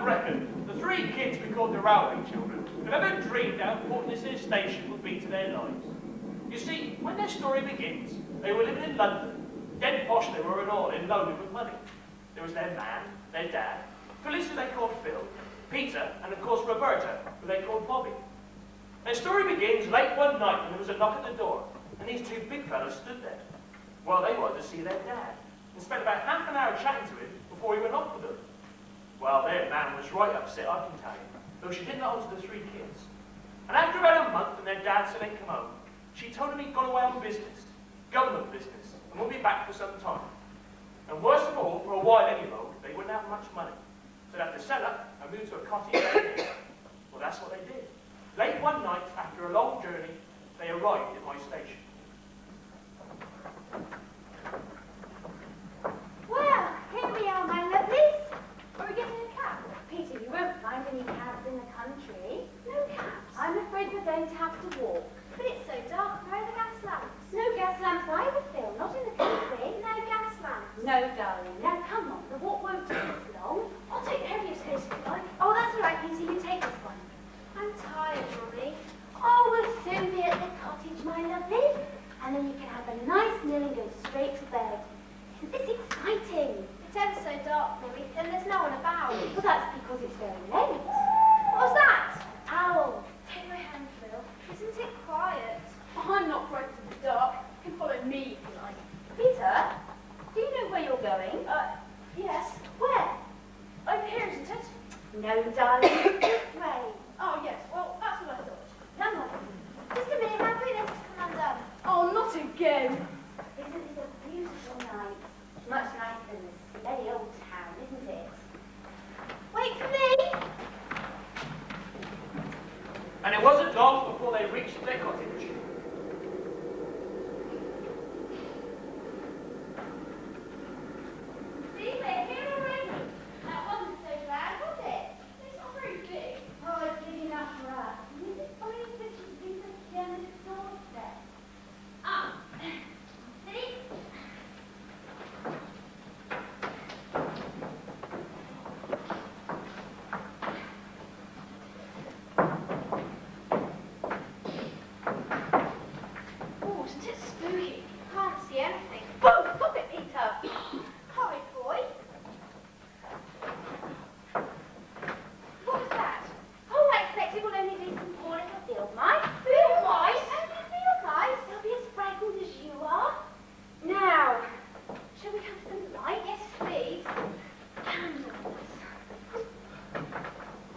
reckon the three kids we called the railway children had ever dreamed how important this here station would be to their lives. You see, when their story begins, they were living in London. Dead posh they were and all, and loaded with money. There was their man, their dad, Phyllis, who they called Phil, Peter, and of course Roberta, who they called Bobby. Their story begins late one night when there was a knock at the door, and these two big fellas stood there. Well, they wanted to see their dad, and spent about half an hour chatting to him before he went off with them. Well, their man was right upset, I can tell you, though she didn't answer the three kids. And after about a month, when their dad said they'd come home, she told him he'd gone away on business, government business, and would be back for some time. And worst of all, for a while anyway, they wouldn't have much money. So they'd have to sell up and move to a cottage down here. Well, that's what they did. Late one night, after a long journey, they arrived at my station. Well, here we are, my lovelies. Are we getting a cab? Peter, you won't find any cabs in the country. No cabs? I'm afraid we're going to have to walk. But it's so dark. Where are the gas lamps? No gas lamps either, Phil. Not in the country. No gas lamps. No, darling. Now, come on. The walk won't take us long. I'll take the heaviest case if you like. Oh, that's all right, Peter. You take this one. I'm tired, Mommy. Oh, we'll soon be at the cottage, my lovely. And then you can have a nice meal and go straight to bed. Isn't this exciting? It's ever so dark, Mommy, and there's no one about. Well, that's because it's very late. What's that? Owl. Take my hand, Phil. Isn't it quiet? Oh, I'm not frightened of the dark. You can follow me if you like. Peter, do you know where you're going? Yes. Where? Over here, isn't it? No, darling, it's this way. Oh, yes. Well, that's what I thought. Come on. Just a minute, my feelings come undone. Oh, not again. Isn't this a beautiful night? Much nicer than this very old town, isn't it? Wait for me! And it wasn't long before they reached their cottage. See, we're here already. That wasn't so bad, was it? It's not very big. Oh, it's big enough for us. And is it funny that she's been down at the doorstep? Ah, see? Oh, isn't it spooky? Can't see anything. Whoa, stop it, Peter. Hurry, boy. What was that? Oh, I expect it will only be some poor little field mice. Field mice? Only field mice? They'll be as frightened as you are. Now, shall we have some light? Yes, please. Candles.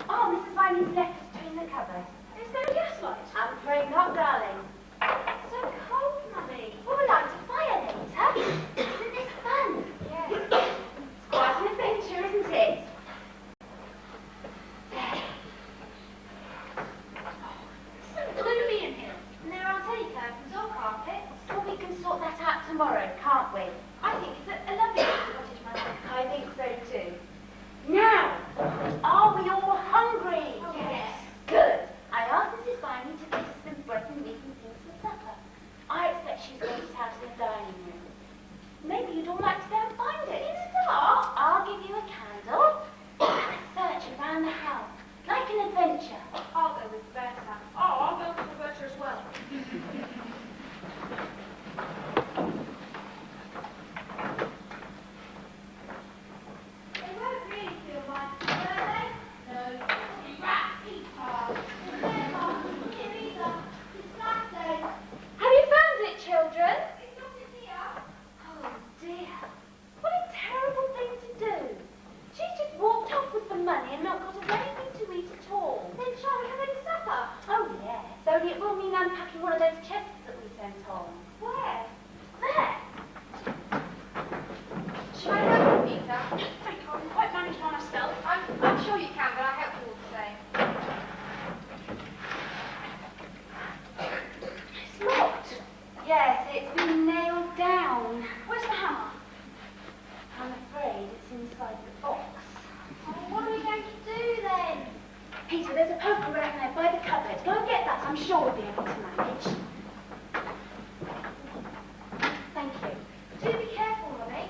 Oh, Mrs. Viney's left us two in the cupboard. Is there a gas light? I'm afraid not, darling. It's so cold, Mummy. We'll light a fire later. Isn't this fun? Yes. It's quite an adventure, isn't it? It's so gloomy in here. And there aren't any curtains or carpets. Well, we can sort that out tomorrow, can't we? I think it's a lovely little cottage, Mummy. I think so too. Now, are we all hungry? Oh, yes. Good. I asked Mrs. Viney to get us some bread and meat and things for supper. I expect she's going to it out in the dining room. Maybe you'd all like to go and find it. In the dark? I'll give you a candle and search around the house, like an adventure. I'll go with Bertha. Oh, I'll go with Bertha as well. They won't really feel like it, will they? No. You rats eat hard. Have you found it, children? It's not in here. Oh, dear. What a terrible thing to do. She's just walked off with the money and not got us anything to eat at all. Then shall we have any supper? Oh, yes. Only it will mean unpacking one of those chests that we sent on. Where? There. Shall I help you, Peter? I can't quite manage by myself. I'm sure you can, but I'll help you all the same. It's locked. Yes, it's been nailed down. Where's the hammer? I'm afraid it's inside the box. Oh, what are we going to do then? Peter, there's a poker around there by the cupboard. Go and get that. I'm sure we'll be able to manage. Thank you. Do be careful, Mummy.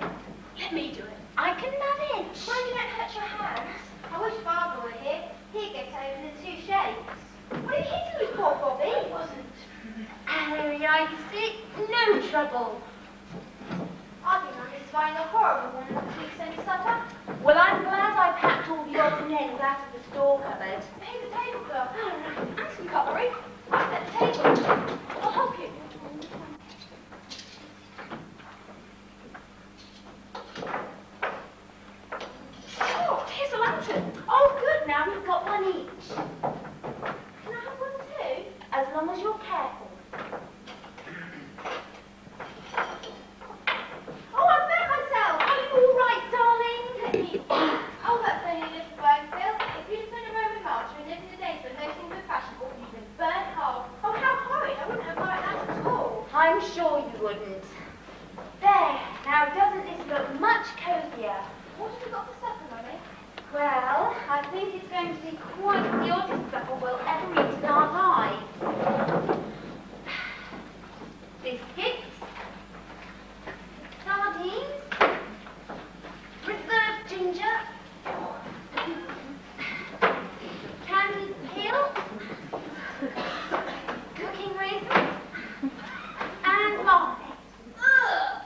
Let me do it. I can manage. Mind you don't hurt your hands. I wish Father store cupboard. Here's a tablecloth. Oh, right. And some cutlery. I'll set the table. I'll help you. Oh, here's a lantern. Oh, good, now we've got one each. Can I have one too? As long as you're careful. Oh, I burnt myself. Are you all right, darling? Oh, that's only a little burn, Phil. If you'd have been a Roman martyr and lived in the days when those things were fashionable, you'd have burnt whole. Oh, how horrid. I wouldn't have liked that at all. I'm sure you wouldn't. There, now doesn't this look much cosier? What have we got for supper, Mummy? Well, I think it's going to be quite the oddest supper we'll ever eat in our lives. Biscuits, sardines, preserved ginger, candied peel, cooking raisins, and marmalade. Ugh!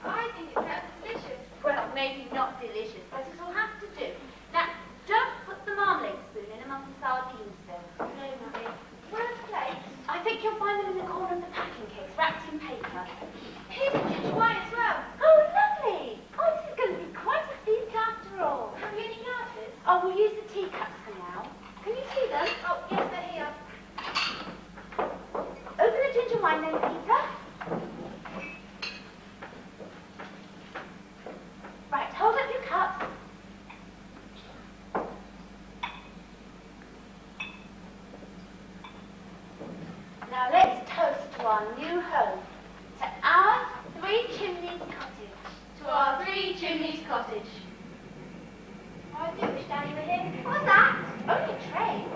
I think it sounds delicious. Well, maybe not delicious, but it'll have to do. Now, don't put the marmalade spoon in among the sardines, though. No, Mummy. Where are the plates? I think you'll find them in the corner of the packing case, wrapped in paper. Here's a ginger wine as well. Oh, lovely! Oh, this is going to be quite a feast after all. Have you any glasses? Oh, we'll use the teacups for now. Can you see them? Oh, yes, they're here. Open the ginger wine then, Peter. Right, hold up your cups. Now let's toast to our new home, to our Three Chimneys cottage. To our Three Chimneys cottage. I do wish Daddy were here. What's that? Only a train.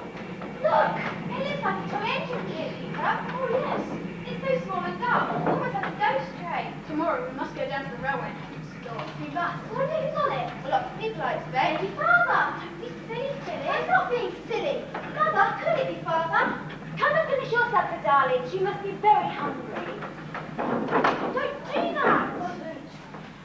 Look, It looks like a toy engine here, Peter. Oh, yes. It's so small and dark, almost like a ghost train. Tomorrow we must go down to the railway and have a store. We must. I wonder who's on it. A lot of people like today. Maybe Father. Don't be silly, Phyllis. I'm not being silly. Mother, could it be Father? Come and finish your supper, darlings. You must be very hungry. Don't do that.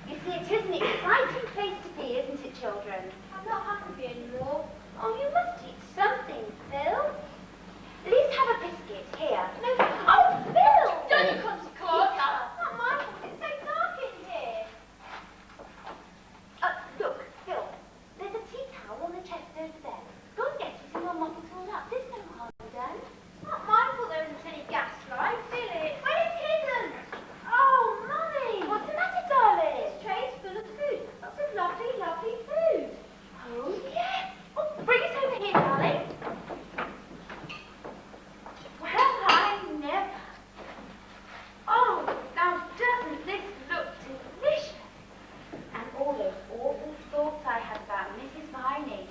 You see, it is an exciting place to be, isn't it, children? I'm not hungry anymore. Oh, you must eat something, Phil. At least have a biscuit here. No, Oh, Phil! don't you consequence. Peter. Not my fault. It's so dark in here. Look, Phil. There's a tea towel on the chest over there. Go and get it and we'll mop it all up. There's no harm done. Not my fault there isn't any gas light. Phyllis. Where's hidden? Oh, Mummy! What's the matter, darling? This tray's full of food. Lots of lovely, lovely food. Oh, yes! Oh, bring it over here, darling. Well, I never. Oh, now doesn't this look delicious? And all those awful thoughts I had about Mrs. Viney.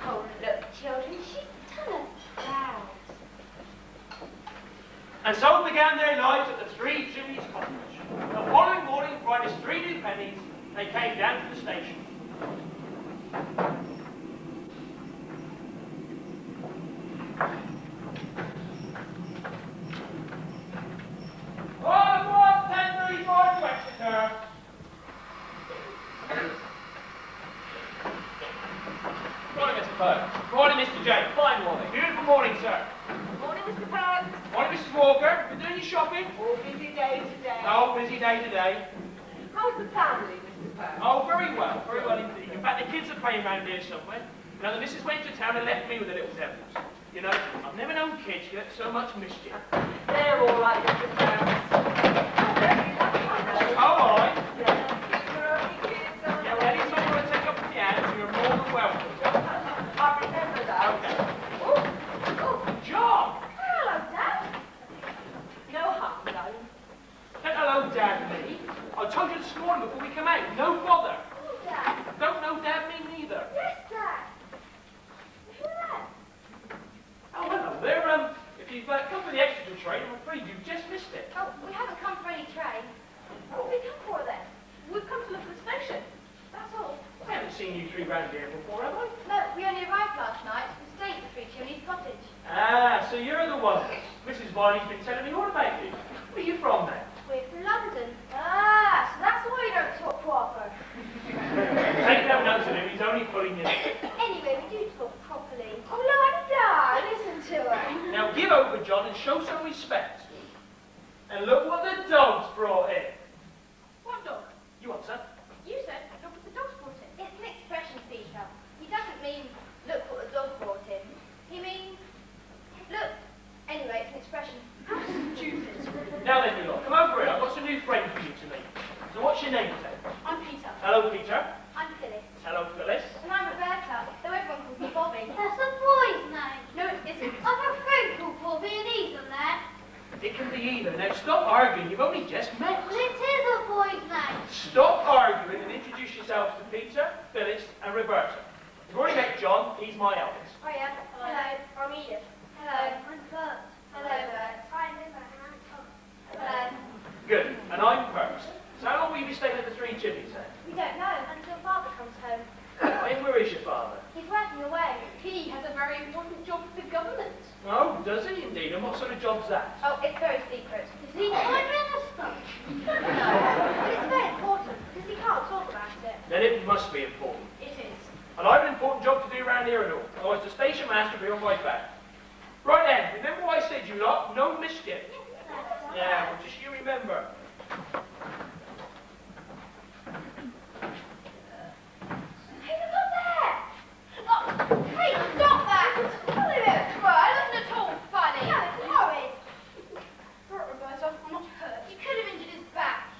Oh, look, children, she's done us proud. And so began their lives at the Three Chimneys cottage. The following morning, bright as 3 new pennies, they came down to the station. All aboard 10:34 to Exeter. Morning, Mr. Perks. Morning, Mr. J. Fine morning. Beautiful morning, sir. Morning, Mr. Perks. Morning, Mrs. Walker. Been doing your shopping? Oh, busy day today. Oh, busy day today. How's the family, Mr. Perks? Oh, very well indeed. In fact, the kids are playing round here somewhere. You know, the missus went to town and left me with the little devils. You know, I've never known kids get so much mischief. They're all right, Mr. Perks. Oh, all right. Yeah, Yeah, well, anytime you want to take up the piano, you're more than welcome. I remember that. Okay. Oh, John! hello, Dad. No harm, darling. Say hello, Dad, me. I told you this morning before we come out. No bother. Oh, Dad. Don't know Dad, me neither. Yes, Dad. Who that? Oh, hello there. If you've come for the Exeter train, I'm afraid you've just missed it. Oh, we haven't come for any train. What have we come for then? We've come to look at the station. That's all. I haven't seen you three round here before, have I? No, we only arrived last night. We stayed at the Three Chimneys cottage. Ah, so you're the ones. Mrs. Viney's been telling me all about you. Where are you from, then? We're from London. Ah, so that's why you don't talk proper. Take no notice of him, he's only pulling you. Anyway, we do talk properly. Oh yeah. Hello. I'm Edith. Hello. I'm Bert. Hello, Bert. I'm Emma and I'm Tom. Hello. Good. And I'm Perks. So how long will you be staying at the Three Chimneys then? We don't know until Father comes home. And where is your father? He's working away. He has a very important job for the government. Oh, does he indeed? And what sort of job's that? Oh, it's very secret. Is he my minister? No, but it's very important because he can't talk about it. Then it must be important. It is. And I've an important job to do around here and all. Otherwise the station master will be on my back. Right then, remember what I said, you lot? No mischief. Yeah, well, just you remember. Hey, look up there! Oh, hey, stop that! Well, it isn't at all funny. No, it's horrid. Right, Roberta, I'm not hurt. You could have injured his back.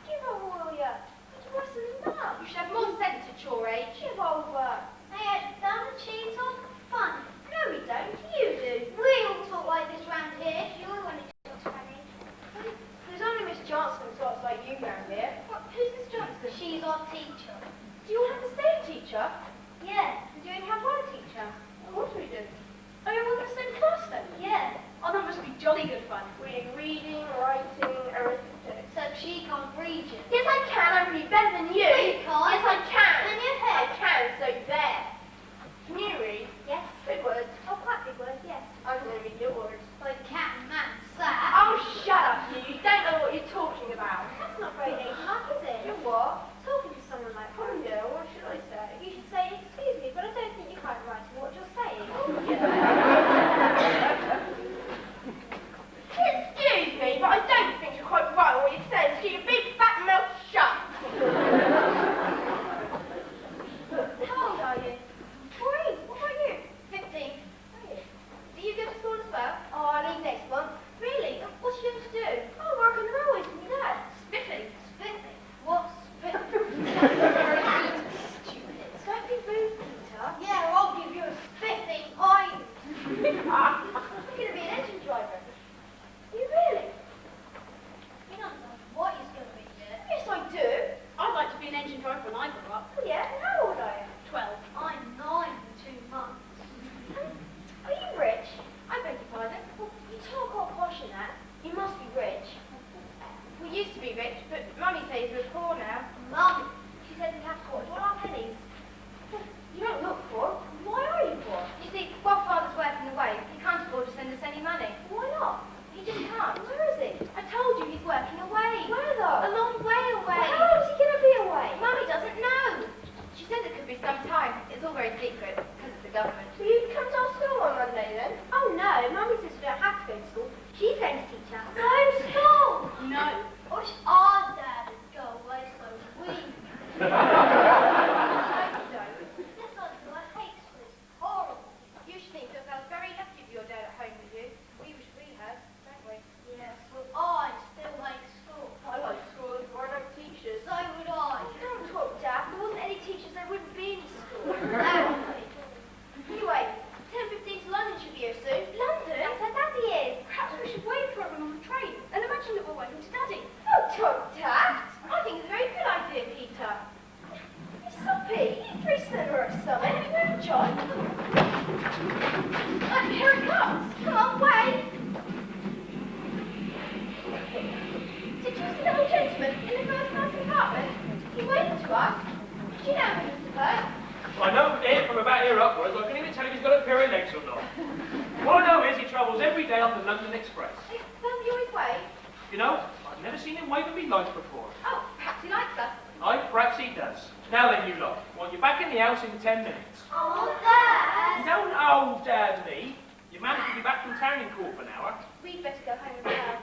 Give over, will you? You're worse than that. You should have more sense at your age. Give over. Hey, don't cheat on fun. No, we don't. You do. We all talk like this round here. You're the one who talks funny. There's only Miss Johnson who talks like you round here. What? Who's Miss Johnson? She's our teacher. Do you all have the same teacher? Yeah. Do you only have one teacher? Of course we do. Are you all in the same class then? Yeah. Oh, that must be jolly good fun. Reading, writing, arithmetic. So she can't read you? Yes, I can. I read better than you. No, you can't. Yes, I can. In your head. I can, so there. Can you read? Yes. Big words. Oh, quite big words, yes. I'm going to read your words. Like cat and man, sat. Oh, shut up, you. You don't know what you're talking about. That's not very ladylike, is it? You're what? Talking to someone like that. Oh, no. What should I say? You should say, excuse me, but I don't think you're quite right in what you're saying. Oh, yeah. Excuse me, but I don't think you're quite right in what you say. So your big fat mouth shut. How old are you? 14. What about you? 15. Are you? Do you go to school as well? Oh, I leave next month. Really? What are you going to do? Oh, work on the railways with your dad. Spiffing? Spiffing? What's spiffing? Stupid. Don't be rude, Peter. Yeah, or I'll give you a spiffing pint. You're going to be an engine driver. You really? You don't know what he's going to be yet. Yes, I do. I'd like to be an engine driver when I grow up. Oh, yeah? And how old are you? 12. I'm 9 in 2 months. Are you rich? I beg your pardon? Well, you talk all posh and that. You must be rich. We used to be rich, but Mummy says we're poor now. Mum? She said we have to watch all our pennies. You don't look poor. Why are you poor? You see, while Father's working away, he can't afford to send us any money. Why not? He just can't. Where is he? I told you he's working away. Where though? A long way away. Well, how long is he going to be away? Mummy doesn't know. She says it could be some time. It's all very secret, because it's the government. Will you come to our school on Monday then? Oh no, Mummy says we don't have to go to school. She's going to teach us. Go to school! No. Wish our dad would go away so we can. No, you don't. Yes, I do. I hate school. It's horrible. You should think yourself very lucky with your dad at home with you. We wish we had, don't we? Yes, well, I still hate school. I like school as well. I like teachers. So would I. Don't talk, Dad. If there wasn't any teachers, there wouldn't be any school. Exactly. Anyway, 10:15 to London should be here soon. London? That's where Daddy is. Perhaps we should wait for everyone on the train and imagine that we're waiting to Daddy. Oh, talk, Dad. I think it's a very good idea, Peter. Hey, Soppy, you three cinema or something. Where John? Here it comes. Come on, wait. Did you see the old gentleman in the first class compartment? He waved to us. Do you know him, Mr. Burt? I know here from about here upwards. I can even tell if he's got a pair of legs or not. What I know is he travels every day on the London Express. Hey, doesn't he always wave? You know, I've never seen him wave in my life before. Oh, perhaps he likes us. Perhaps he does. Now then, you lot. Well, you're back in the house in 10 minutes. Oh, Dad! Don't old Dad me. Your man will be back from town in quarter of an hour. We'd better go home as well.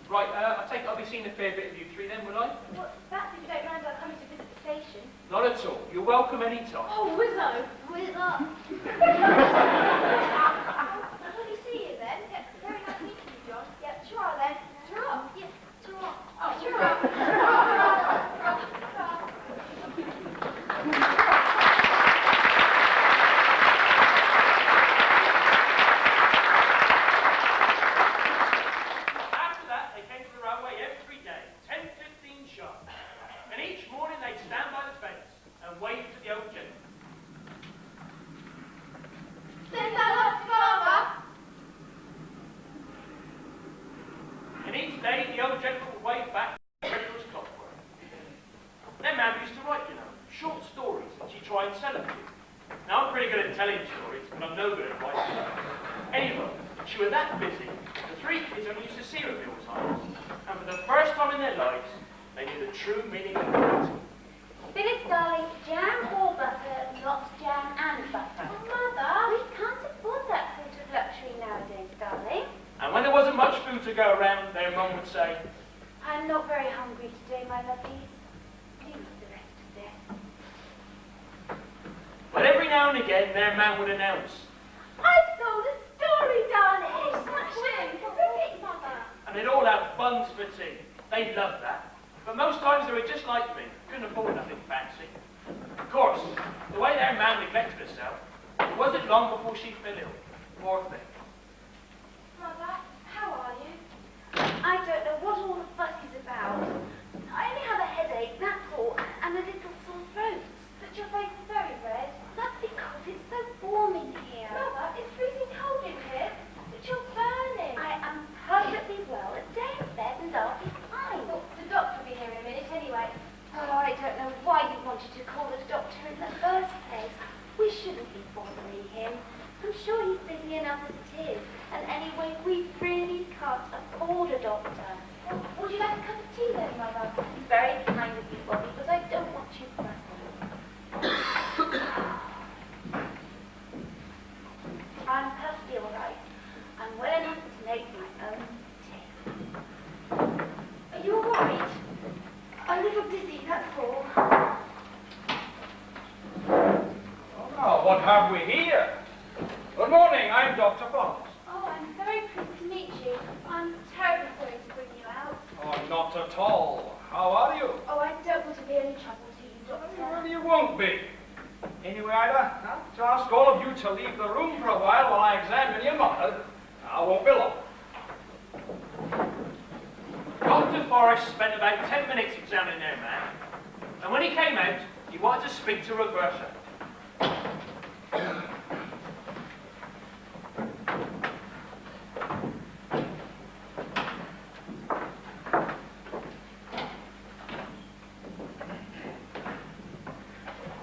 Right, I take it I'll be seeing a fair bit of you three then, will I? Well, that's if you don't mind our coming to visit the station. Not at all. You're welcome any time. Oh, Wizzo. Wizzo. Will we see you then? Yeah, very nice meeting you, John. Yeah, sure then. Sure. Yeah, sure. Oh, sure. After that, they came to the railway every day, 10:15 sharp. And each morning they'd stand by the fence and wave to the old gentleman. each day the old gentleman would wave back regular as clockwork. Then Mam used to write, you know, short stories, and she tried and sell them to you. Now, I'm pretty good at telling stories, but I'm no good at writing them. Anyway, she was that busy, the three kids only used to see her at meal times, and for the first time in their lives, they knew the true meaning of meat. Phyllis, darling, jam or butter, not jam and butter. Oh, Mother, we can't afford that sort of luxury nowadays, darling. And when there wasn't much food to go around, their mum would say, I'm not very hungry today, my lovelies. Leave the rest of this. but every now and again, their man would announce, I sold a story, darling! Smashing! Terrific, Mother! and they'd all have buns for tea. They loved that. But most times they were just like me, couldn't afford nothing fancy. Of course, the way their man neglected herself, it wasn't long before she fell ill. Poor thing. Mother, how are you? I don't know what all the fuss is about. I only have a headache, that's all, and a little sore throat. But your face is very red. That's because it's so warm in here. Mother, it's freezing cold in here. But you're burning. I am perfectly well. A day in bed and I'll be fine. Oh, the doctor will be here in a minute anyway. Oh, I don't know why you wanted to call the doctor in the first place. We shouldn't be bothering him. I'm sure he's busy enough as it is. And anyway, we really can't afford a doctor. Well, would you like a cup of tea then, Mother? It's very kind of you, Bobby, but I don't want you fussing. I'm perfectly all right. I'm well enough to make my own tea. Are you all right? A little dizzy, that's all. Oh, now, what have we here? Good morning, I'm Dr. Fox. Oh, I'm very pleased to meet you. I'm terribly sorry to bring you out. Oh, not at all. How are you? Oh, I don't want to be any trouble to you, Doctor. Well, you won't be. Anyway, Ida, now, to ask all of you to leave the room for a while I examine your mother. I won't be long. Dr. Forrest spent about 10 minutes examining their man, and when he came out, he wanted to speak to Roberta.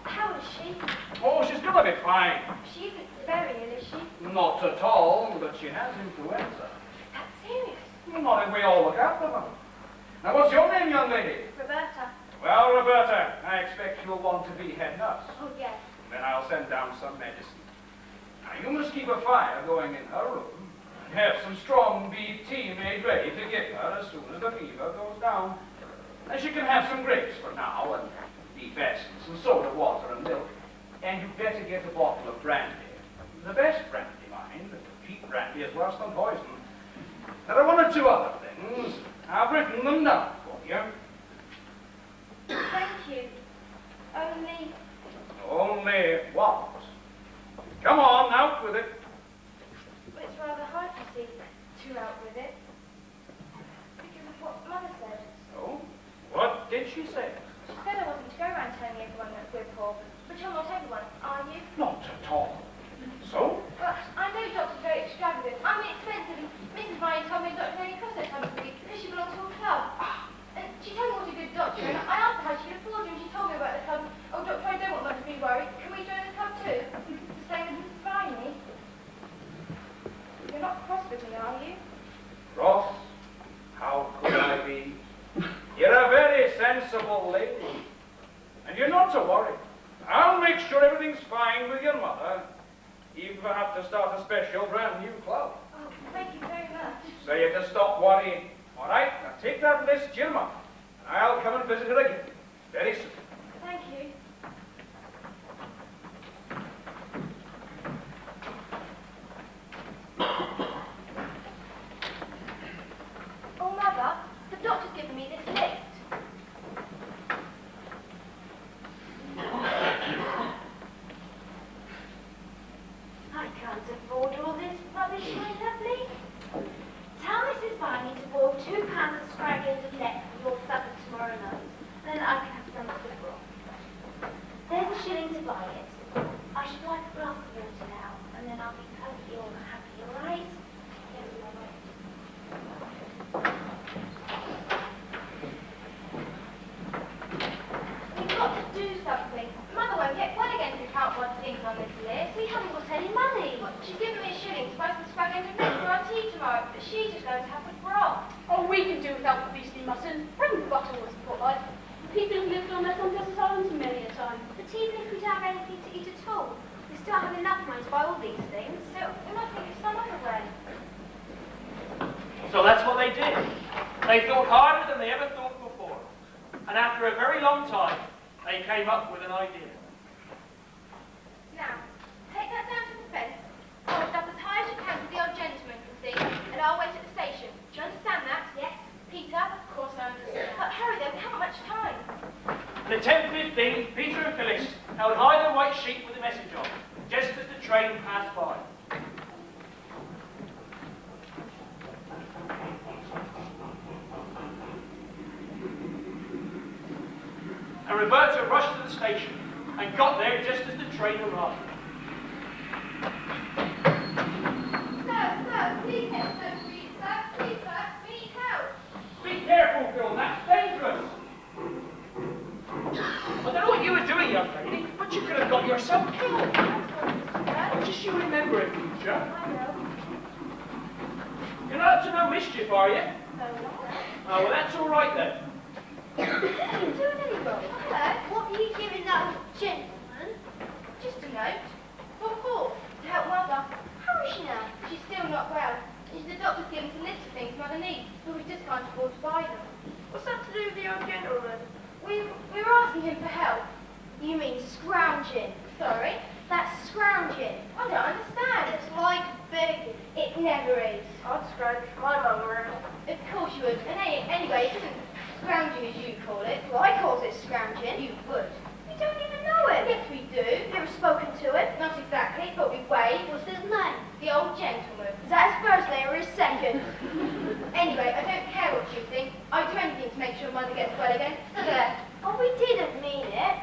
How is she? Oh, she's gonna be fine. She isn't very ill, is she? Not at all, but she has influenza. Is that serious? Well, not if we all look after them. Now, what's your name, young lady? Roberta. Well, Roberta, I expect you'll want to be head nurse. Oh, yes. Then I'll send down some medicine. Now, you must keep a fire going in her room and have some strong beef tea made ready to give her as soon as the fever goes down. And she can have some grapes for now, and beef essence, and soda water and milk. And you'd better get a bottle of brandy. The best brandy, mind. Cheap brandy is worse than poison. There are one or two other things. I've written them down for you. Thank you. Only... Only what? Come on, out with it. It's rather hard to see two out with it. Because of what Mother said. Oh? What did she say? She said I wasn't to go around telling everyone that we're poor. But you're not everyone, are you? Not at all. So? But I know Doctor's very extravagant. I mean expensive. And Mrs. Ryan told me a doctor only costs that time a week because she belongs to a club. And she told me what a good doctor, and I asked her how she could afford him. She told me about the club. Oh, Doctor, I don't want Mum to be worried. Can we join the club too? The same as Mrs. Viney. You're not cross with me, are you? Ross, how could I be? You're a very sensible lady. And you're not to worry. I'll make sure everything's fine with your mother. Even if I have to start a special brand new club. Oh, thank you very much. So you can stop worrying. All right, now take that list to your mother. And I'll come and visit her again. Very soon. Thank you. Oh, Mother, the doctor's given me this list. I can't afford all this rubbish, my lovely. Tell Mrs. Viney to boil 2 pounds of scraggy and neck for your supper tomorrow night. Then I can have some of the broth. There's a shilling to buy it. I should like a glass of water now, and then I'll be perfectly all happy, all right? Yes, all right. going to make for our tea tomorrow, but she's just going to have the broth. Oh, we can do without the beastly mutton. Bring the butter was polite. People have lived on their on desert islands many a time. But even if we don't have anything to eat at all, we still have enough money to buy all these things. So we must think of some other way. So that's what they did. They thought harder than they ever thought before. And after a very long time, they came up with an idea. Now, take that down to the fence, hold it up as high as you can so the old gentleman can see, and I'll wait at the station. Do you understand that? Yes. Peter? Of course I understand. But hurry though, we haven't much time. And at 10:15, Peter and Phyllis held high their white sheet with a message on, just as the train passed by. And Roberta rushed to the station and got there just as the train arrived. Sir, please help, sir, please, sir, please, sir, we need help. Be careful, Phil, that's dangerous. I don't know what you were doing, young lady, but you could have got yourself killed. What does you remember in future? I know. You're not up to no mischief, are you? No, not. Oh, well, that's all right then. What are you doing anyway? What are you giving that gentleman? Just a note. What for? To help Mother. How is she now? She's still not well. The doctor's given us a list of things Mother needs, but we just can't afford to buy them. What's that to do with the old gentleman? We were asking him for help. You mean scrounging? Sorry? That's scrounging. I don't understand. It's like begging. It never is. I'd scrounge my mum around. Of course you would. And anyway, it isn't scrounging as you call it. Well, I calls it scrounging. You would. We don't even know him. Yes, we do. Never spoken to him. Not exactly, but we waved. What's his name? The old gentleman. Is that his first name or his second? Anyway, I don't care what you think. I'd do anything to make sure Mother gets well again. So there. Oh, we didn't mean it.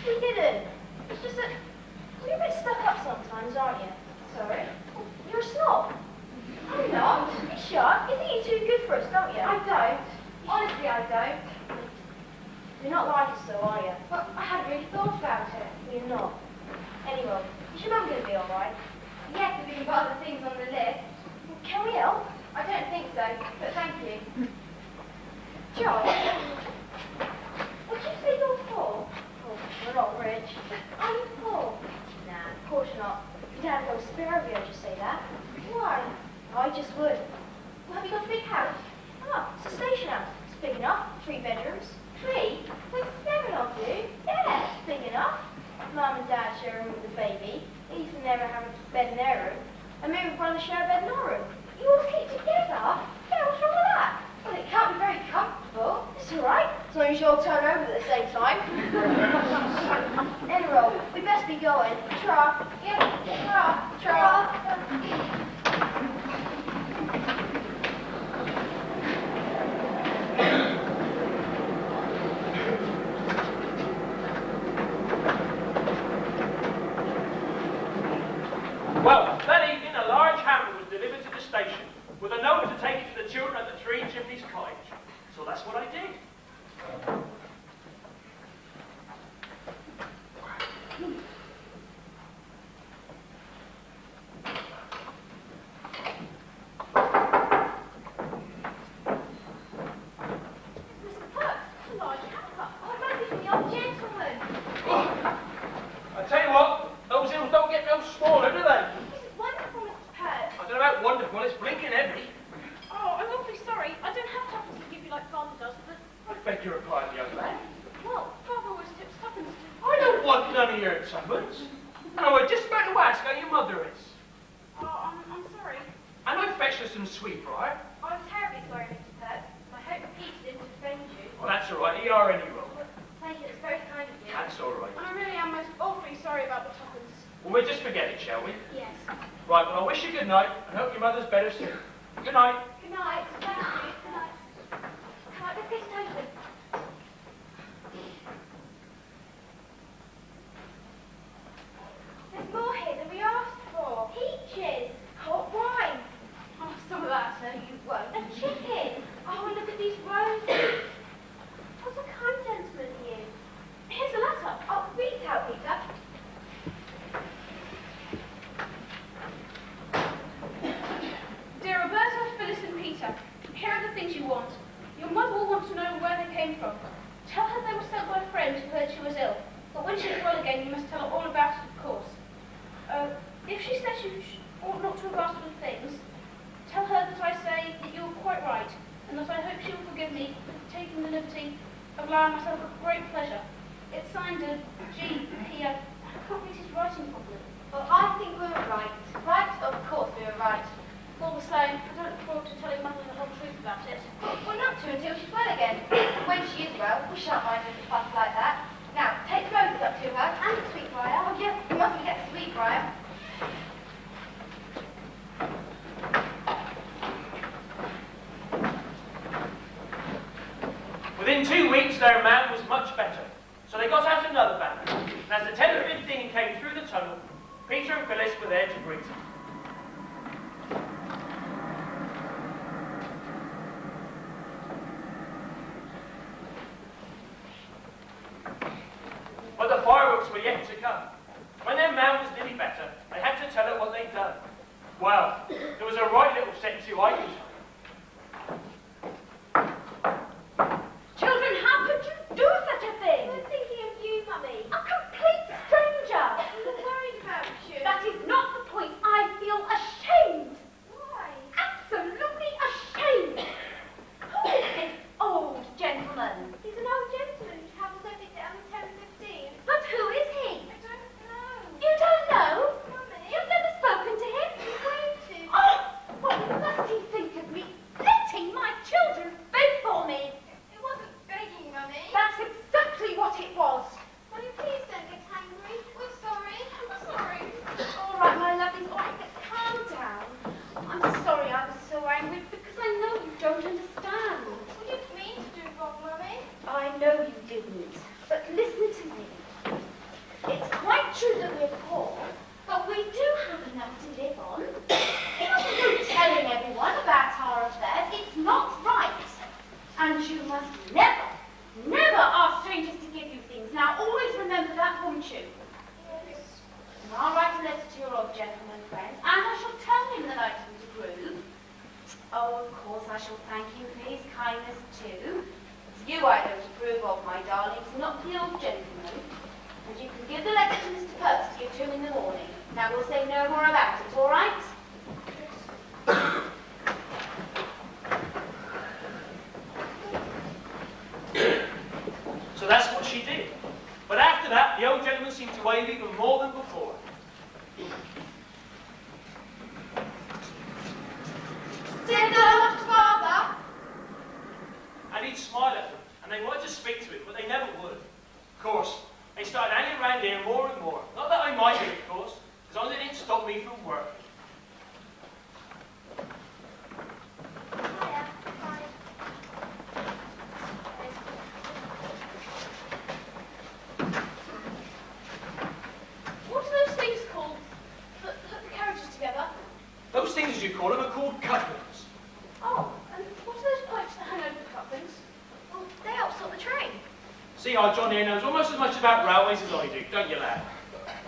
We didn't. It's just that you're a bit stuck up sometimes, aren't you? Sorry? You're a snob. I'm not. You sure? You think you're too good for us, don't you? I don't. Honestly, I don't. You're not like us, though, are you? But I hadn't really thought about it. You're not. Anyway, is your mum going to be all right? Yes, if we can got other things on the list. Can we help? I don't think so, but thank you. John, would you say you're poor? Oh, we're not rich. Are you poor? Nah, of course not. Your dad will spare of you, I'd just say that. Why? I just would. Well, have you got a big house? Oh, it's a station house. It's big enough. 3 bedrooms. 3? There's 7 of you. Yeah, it's big enough. Mum and Dad share a room with the baby. They used to never have a bed in their room. And me and brother share a bed in our room. You all sleep together? Yeah, what's wrong with that? Well, it can't be very comfortable. It's all right, as long as you all turn over at the same time. Enroll, we best be going. Tra. Yeah, Well, that evening a large hamper was delivered to the station with a note to take it to the children at the Three Chimneys Cottage. So that's what I did. Mr. Perks, a large hamper. Oh, it must be from the old gentleman. I tell you what, those hills don't get no smaller, do they? This is wonderful, Mr. Perks. I don't know about wonderful, it's blinking heavy. Oh, I'm awfully sorry. I don't have tuppence to give you like Father does, but... I beg your pardon, young man. Well, Father always tips tuppence to... I don't want none of your tuppence. No, we're just about to ask how your mother is. Oh, I'm sorry. I know fetch her some sweetbriar. I'm terribly sorry, Mr. Perks. I hope Peter didn't offend you. Well, that's all right, you are any wrong. Thank you, it's very kind of you. That's all right. And I really am most awfully sorry about the tuppence. Well, we'll just forget it, shall we? Yes. Right, well, I wish you good night, and hope your mother's better soon. Good night. Good night. Thank you. Good night. Come on, let's get it open. There's more here than we asked for. Peaches. Hot wine. Oh, some of that, eh? You won't. A chicken. Oh, and look at these roses. What a kind gentleman he is. Here's a letter. Oh, read it out, Peter. from. Tell her they were sent by a friend who heard she was ill. But when she's well again, you must tell her all about it, of course. If she says you ought not to have asked for things, tell her that I say that you were quite right, and that I hope she will forgive me for taking the liberty of allowing myself a great pleasure. It's signed a G.P. I can't read his writing properly. Well, I think we were right. Right? Of course we were right. All the same, I don't look forward to telling Mother the whole truth about it. Well, we're not to until she's well again. When she is well, we shan't mind a little fuss like that. Now, take the roses up to her, and the sweetbriar. Oh yes, we mustn't forget the sweetbriar. Within 2 weeks, their man was much better, so they got out another banner. And as the 10:15 came through the tunnel, Peter and Phyllis were there to greet him. But the fireworks were yet to come. When their man was nearly better, they had to tell her what they'd done. Well, there was a right little set to, I can tell you. Children, how could you do such a thing? We're thinking of you, Mummy. A complete stranger. We're worried about you. That is not the point. I feel ashamed. Why? Absolutely ashamed. Who is this old gentleman? He's an old gentleman who travels every day on the 10:15. But who is he? I don't know. You don't know? Mummy. You've never spoken to him? He's going to. Oh, what must he think of me? Letting my children beg for me. It wasn't begging, Mummy. That's exactly what it was. Mummy, please don't get angry. We're sorry. I'm sorry. All right, my lovelies, all right, but calm down. I'm sorry I was so angry because I know you don't understand. We didn't mean to do wrong, Mummy. I know you didn't, but listen to me. It's quite true that we're poor, but we do have enough to live on. It doesn't go telling everyone about our affairs. It's not right. And you must never, never ask strangers to give you things. Now, always remember that, won't you? Yes. I'll write a letter to your old gentleman friend, and I shall tell him that I didn't approve. Oh, of course, I shall thank you for his kindness too. It's you I don't approve of, my darlings, not the old gentleman. And you can give the letter to Mr. Perks to give to him in the morning. Now, we'll say no more about it, all right? So that's what she did. But after that, the old gentleman seemed to wave even more than before. Send her to Father. And he'd smile at them, and they wanted to speak to him, but they never would. Of course, they started hanging around here more and more. Not that I minded, of course, as long as it didn't stop me from working. Hiya. Hi. What are those things called that hook the carriages together? Those things, as you call them, are called couplings. Oh, and what are those pipes that hang over the couplings? Well, they help sort the train. See how John here knows almost as much about railways as I do, don't you, lad?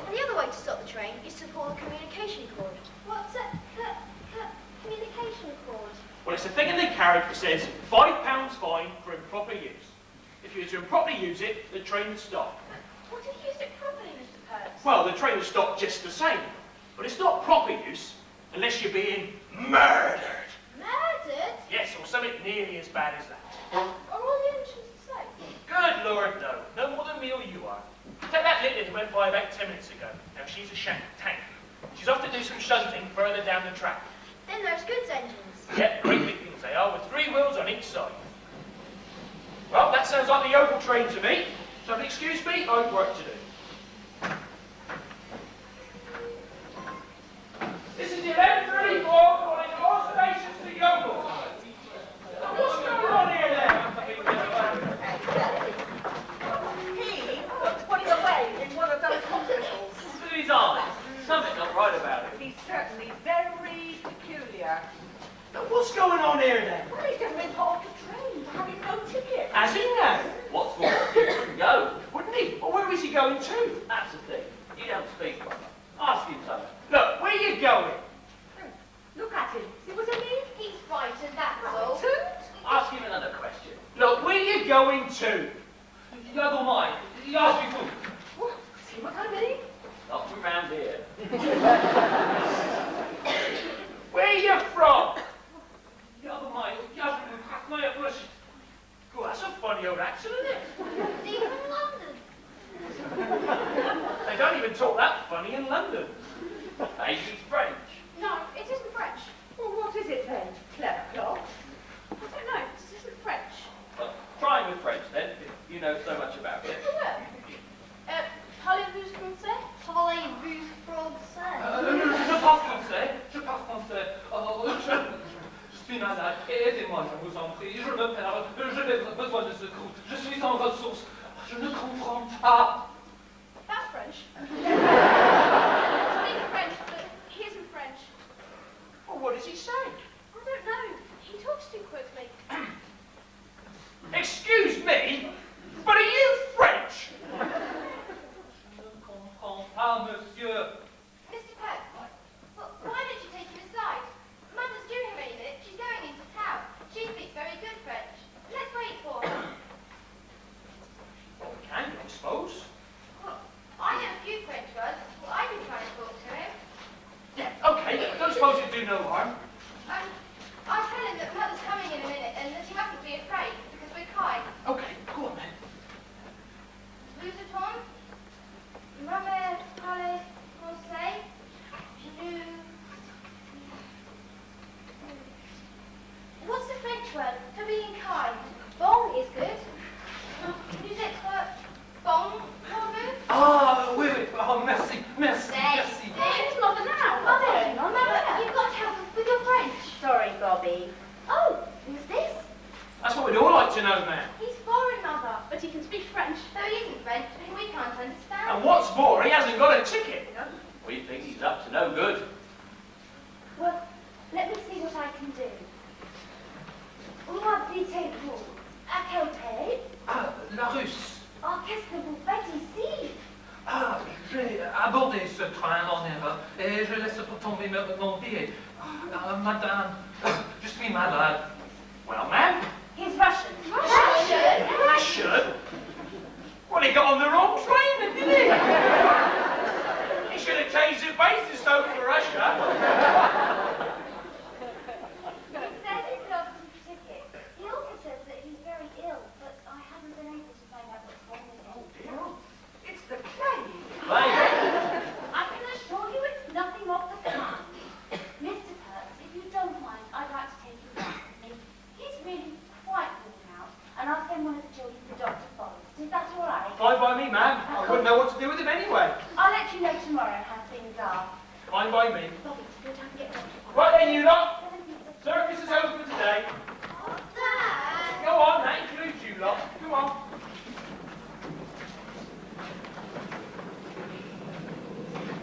And the other way to stop the train is to pull the communication cord. What's a communication cord? Well, it's a thing in the carriage that says £5 fine for improper use. If you were to improperly use it, the train would stop. What if you used it properly, Mr. Perks? Well, the train would stop just the same. But it's not proper use unless you're being murdered. Murdered? Yes, or something nearly as bad as that. Are all the engines the same? Good Lord, no. No more than me or you are. Take that Lily that went by about 10 minutes ago. Now, she's a tank. She's off to do some shunting further down the track. Then there's goods engines. Yep, great big things they are, with 3 wheels on each side. Well, that sounds like the Oval train to me. So if you'll excuse me, I've work to do. This is 11:34, calling all stations to Yeovil. What's going on here then? He was putting away in one of those hospitals. Look at his eyes. Something not right about it. He's certainly very peculiar. Now, what's going on here then? Well, he's going to report the train for having no ticket. Has he now? What's more, he wouldn't go, wouldn't he? Well, where is he going to? That's the thing. You don't speak, brother. Ask him something. Look, where are you going? Look at him. See what I mean? He's frightened, that's all. Frightened? Ask him another question. Look, where you going to? Ja dommai, ja is goed. See what I mean? Not from round here. Where you from? Ja dommai, ja is goed. Nou ja, plus. Oh, that's a funny old accent, isn't it? Are you from London? They don't even talk that funny in London. Hey, she's French. No, it isn't French. Well, what is it then? Clever clock. I don't know. This isn't French. Well, try with French then, if you know so much about it. I will. Parlez-vous français? Parlez-vous français? Je parle français, je parle français. Je suis malade, aidez-moi, je vous en prie. Je me perds, j'ai besoin de secours. Je suis sans ressources. Je ne comprends pas. That's French. Speak French, but he isn't French. Well, what does he say? I don't know. He talks too quickly. Excuse me, but are you French? Je ne comprends pas, monsieur. Mr. Pope, well, why don't you take him aside? Mother's due him in a minute. She's going into town. She speaks very good French. Let's wait for her. Well, we can, I suppose. Well, I know a few French words. Well, I can try and talk to him. Yeah, okay, don't suppose it'd do no harm. I'll tell him that Mother's coming in a minute and that he mustn't be afraid because we're kind. Okay, go on then. Vous êtes Ma mère parle français. What's the French word for being kind? Bon is good. Vous êtes bon, Mother? Ah, oui, oui. Oh, merci, merci, There, merci. see? It's Mother now. Mother, Hang on, Mother. you've got to help us with your French. Sorry, Bobby. Oh, who's this? That's what we'd all like to know, man. He's foreign, Mother. But he can speak French. So he isn't French, and we can't understand. And what's more, he hasn't got a ticket. We think he's up to no good. Well, let me see what I can do. Où habitez-vous? À quel pays? Ah, la Russe. Oh, qu'est-ce que vous faites ici? Ah, j'ai abordé ce train en erreur et je laisse tomber mon billet. Madame, je suis malade. Well, man, He's Russian. Russian? Russian? Well, he got on the wrong train, then, didn't he? He should have changed his base to Stoke for Russia. He says he's lost his ticket. He also says that he's very ill, but I haven't been able to find out what's wrong with him. It's the plague. I can assure you it's nothing of the kind. Mr. Perks, if you don't mind, I'd like to take him back with me. He's really quite worn out, and I'll send one of the children to Dr. Forrest. Is that all right? Fine by me, man. I wouldn't know what to do with him anyway. I'll let you know tomorrow how things are. Fine by me. Bobby, go down and get Dr. Forrest. Right then, you lot. Circus is over for today. Dad! Go on, that includes you lot. Come on.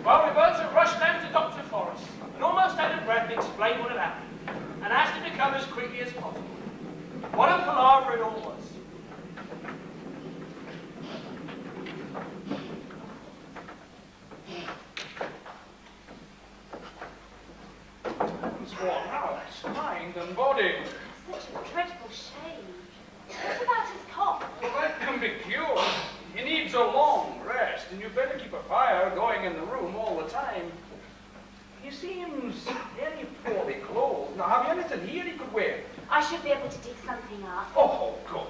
Well, we're going to rush down to Dr. Forrest and almost out of breath explain what had happened and ask him to come as quickly as possible. What a palaver it all was. Man's worn out, mind and body. Such a dreadful shame. What about his cough? Well, that can be cured. He needs a long rest, and you better keep a fire going in the room all the time. He seems very poorly clothed. Now, have you anything here he could wear? I should be able to dig something up. Oh, good.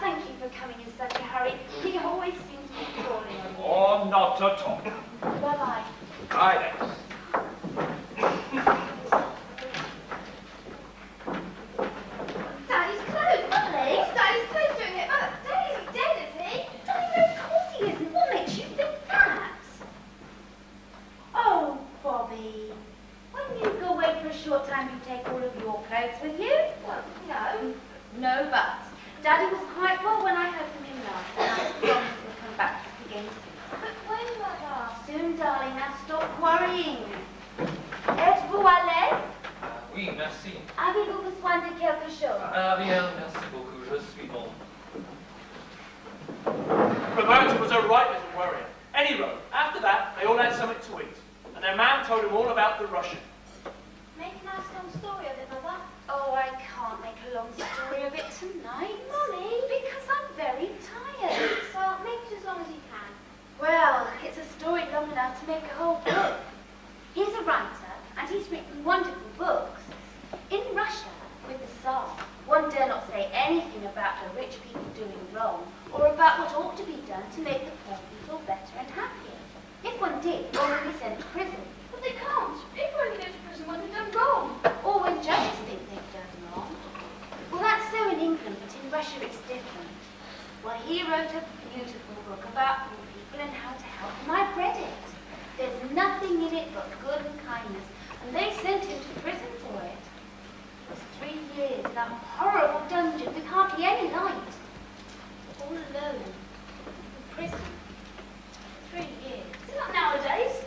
Thank you for coming in such a hurry. He always seems to be calling on me. Oh, not at all. Bye-bye. Aye, then. Daddy's clothes, Mummy! Daddy's clothes doing it. Mother, Daddy isn't dead, is he? Daddy, no, of course he isn't. What makes you think that? Oh, Bobby. When you go away for a short time, you take all of your clothes with you? Well, no. No buts. Daddy was quite well when I heard from him last, and I promised he'll come back again soon. But when, Mother? Soon, darling. Now stop worrying. Êtes-vous à l'aise? Oui, merci. Avez-vous besoin de quelque chose? Ah bien, merci beaucoup, je suis bon. Roberta was a right little worrier. Anyway, after that, they all had something to eat, and their man told them all about the Russian. Make a nice long story of it, Mother. Oh, I can't make a long story of it tonight. Mummy, horrible dungeon with hardly any light. All alone. In prison. 3 years. It's not nowadays.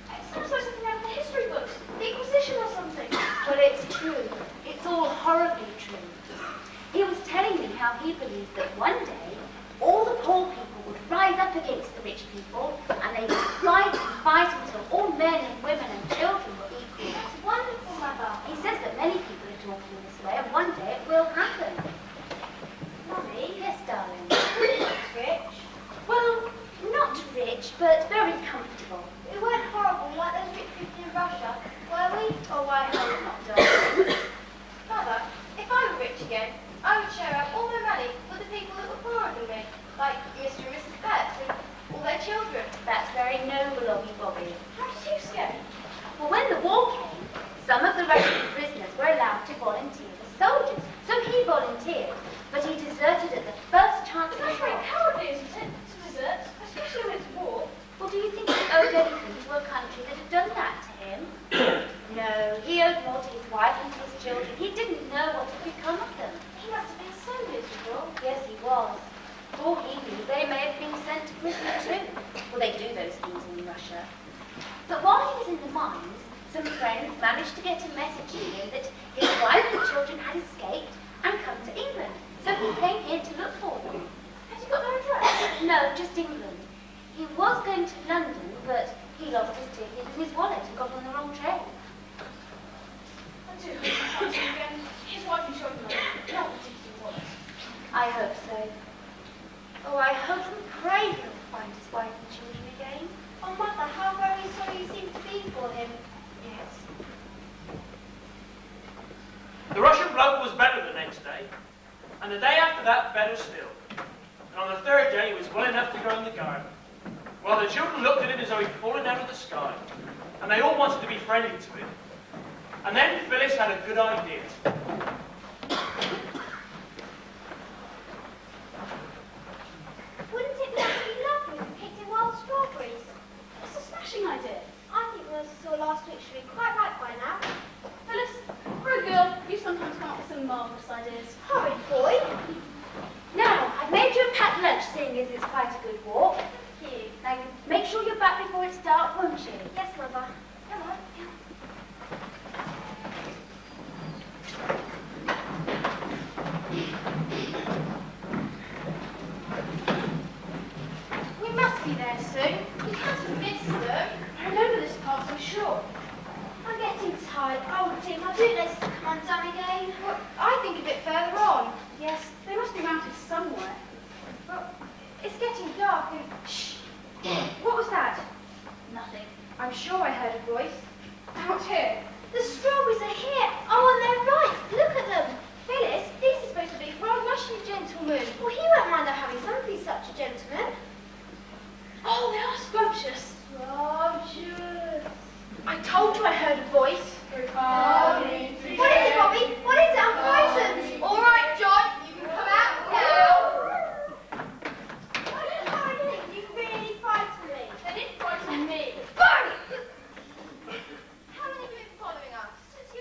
It sounds like something out of the history books. The Inquisition or something. Well, it's true. It's all horribly true. He was telling me how he believed that one day all the poor people would rise up against the rich people and they would fight and fight until all men and women and children were equal. That's wonderful, Mother. He says that many people are talking in this way and one day it will happen. Mummy, Yes, darling. rich. Well, not rich, but very comfortable. We weren't horrible like those rich people in Russia, were we? Oh, I hope not, darling. Mother, if I were rich again, I would share out all my money with the people that were poorer than me, like Mr. and Mrs. Betts and all their children. That's very noble of you, Bobby. How did you escape? Well, when the war came, some of the Russian prisoners were allowed to volunteer as soldiers. So he volunteered, but he deserted at the first chance he That's very got. cowardly, isn't it? To desert, especially when it's war. Well, do you think he owed anything to a country that had done that to him? No, he owed more to his wife and to his children. He didn't know what had become of them. He must have been so miserable. Yes, he was. For he knew they may have been sent to prison too. Well, they do those things in Russia. But while he was in the mines, some friends managed to get a message to him that his wife and children had escaped and come to England. So he came here to look for them. Has he got their address? No, just England. He was going to London, but he lost his ticket and his wallet and got on the wrong train. I do hope he finds him again. His wife and children are not particularly worse. I hope so. Oh, I hope and pray he'll find his wife and children again. Oh, Mother, how very sorry you seem to be for him. Yes. The Russian bloke was better the next day, and the day after that better still. And on the third day he was well enough to go in the garden. Well, the children looked at him as though he'd fallen out of the sky, and they all wanted to be friendly to him. And then Phyllis had a good idea. Wouldn't it be absolutely lovely if we picked in wild strawberries? It's a smashing idea. I think those I saw last week should be quite ripe by now. Phyllis, for a girl, you sometimes come up with some marvellous ideas. Horrid boy. Now, I've made you a packed lunch, seeing as it's quite a good walk. Thank you. Now, make sure you're back before it's dark, won't you? Yes, Mother. Come on. We must be there soon. You can't have missed them. I remember this part, I'm sure. I'm getting tired. Oh, dear, my bootlaces have come undone again. Well, I think a bit further on. Yes, they must be mounted somewhere. Well, it's getting dark and... Shh! What was that? Nothing. I'm sure I heard a voice. Out here. The strawberries are here. Oh, and they're ripe. Look at them. Phyllis, these are supposed to be for our Russian gentleman. Well, he won't mind our having some if he's such a gentleman. Oh, they are scrumptious. Scrumptious. I told you I heard a voice. What is it, Bobby? What is it? I'm frightened. All right, John, you can come out now. What is happening? You really frightened me. They didn't frighten me. Barney! How long have you been following us? Since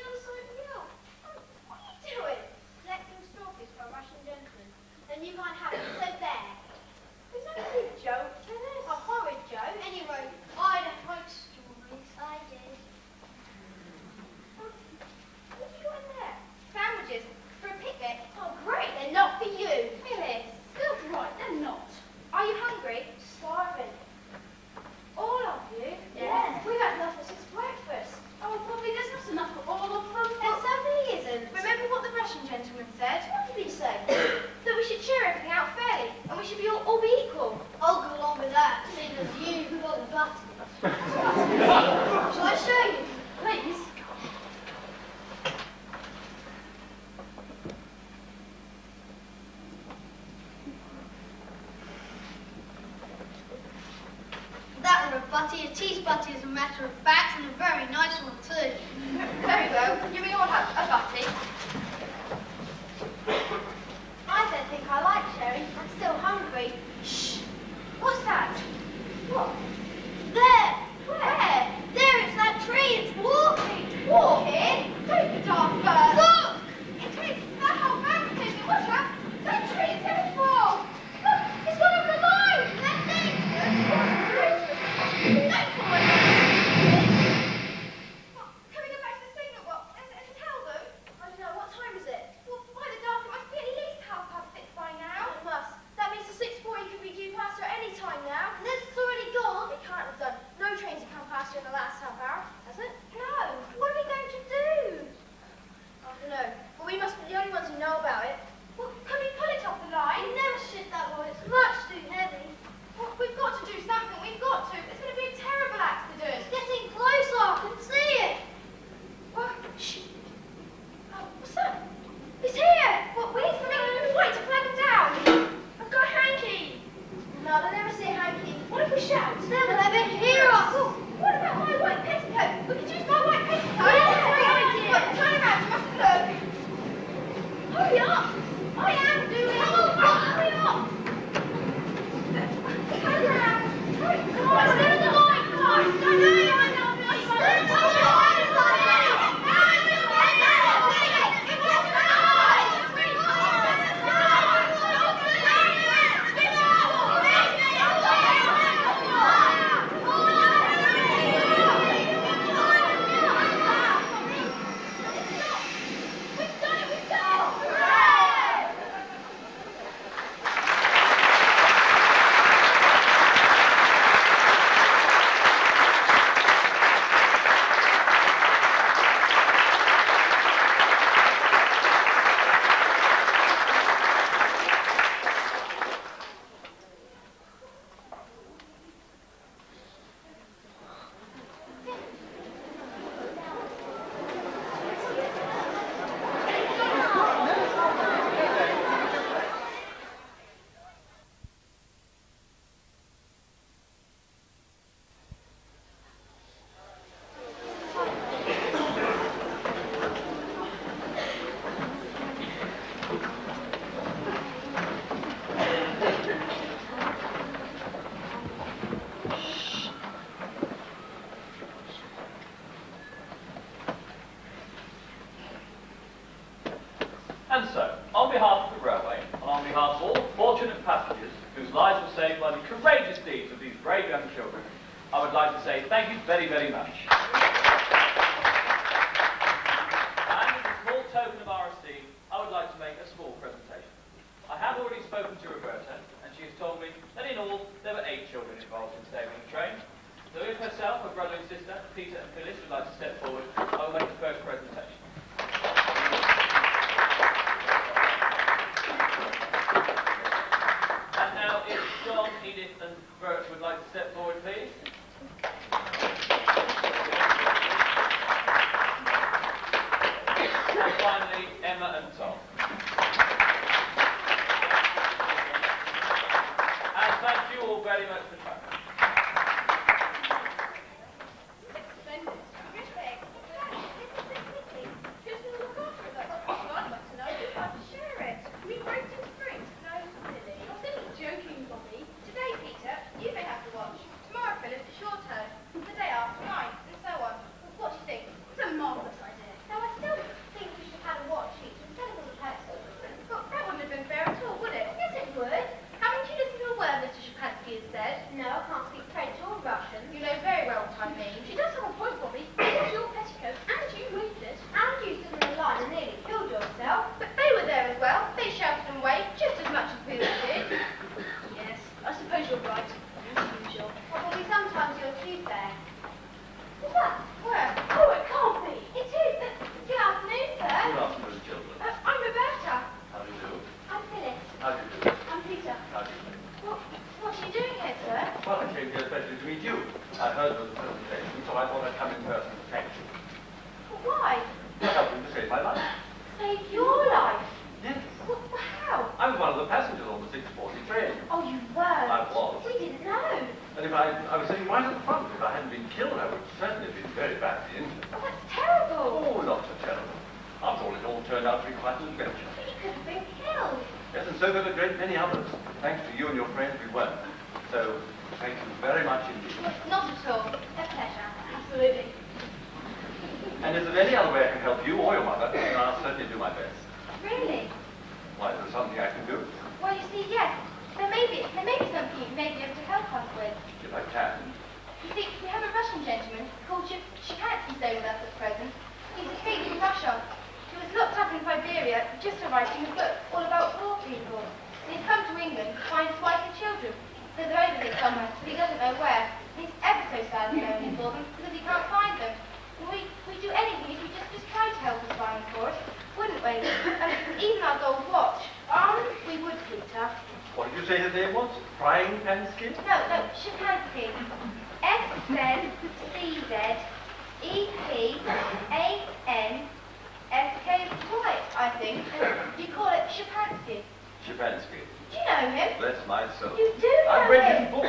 unfortunate passengers whose lives were saved by the courageous deeds of these brave young children, I would like to say thank you very, very much. And as a small token of our esteem, I would like to make a small presentation. I have already spoken to Roberta, and she has told me that in all there were 8 children involved in saving the train. So if herself, her brother and sister, Peter and Phyllis, would like to step forward, I will make the first presentation. And now if John, Edith and Bert would like to step forward, please. And finally, Emma and Tom. And thank you all very much for coming. It's splendid. Terrific. Who's going to look after it? That's what I'd like to know. Who'd like to share it? We break in spring. No, silly. You're silly joking, Bobby. Today, Peter, you may have to watch. Tomorrow, Phyllis, it's your turn. The day after, mine, and so on. What do you think? It's a marvellous idea. Now, I still think we should have a watch each instead of all the pets. But that wouldn't have been fair at all, would it? Yes, it would. Haven't you listened to a word Mr. Shapansky has said? No, I can't speak French or Russian. You know very well what I mean. She does have a point, Bobby. It was your petticoat, and you moved it. And you stood in the line and nearly killed yourself. But they were there as well. They shouted and waved just as much as we all did. Yes, I suppose you're right. As usual. Well, Bobby, sometimes you're too fair. What's that? Where? Oh, it can't be. It is. Good afternoon, sir. Good afternoon, children. I'm Roberta. How do you do? I'm Phyllis. How do you do? I'm Peter. How do you do? What are you doing here, sir? Well, I came here especially to meet you. I heard of the presentation, so I thought I'd come in person to thank you. But why? For helping to save my life. Save your life. Yes. Well, how? I was one of the passengers on the 640 train. Oh, you were. I was. We didn't know. And if I was sitting right at the front. If I hadn't been killed, I would certainly have been very badly injured. Oh, that's terrible. Oh, not so terrible. After all, it all turned out to be quite an adventure. But you could have been killed. Yes, and so did a great many others. Thanks to you and your friends, we weren't. So, thank you very much indeed. Not at all. A pleasure. Absolutely. And is there any other way I can help you or your mother? Then I'll certainly do my best. Really? Why, is there something I can do? Well, you see, yes. There may be something you may be able to help us with. If I can. You see, we have a Russian gentleman called Shapansky staying with us at present. He's escaped from Russia. He was locked up in Siberia just for writing a book all about poor people. And he's come to England to find his wife and children. So they're over here somewhere, but he doesn't know where. And he's ever so sad and lonely for them because he can't find them. And we'd do anything if you just try to help us find them for us, wouldn't we? Even our gold watch. We would, Peter. What did you say his name was? Frying Pan Skin? No, Shapansky. S-Z-E-Z-E-P-A-N-S-K-Y, I think. You call it Shapansky. Shapansky. Do you know him? Bless my soul. You do know I've read him. his book.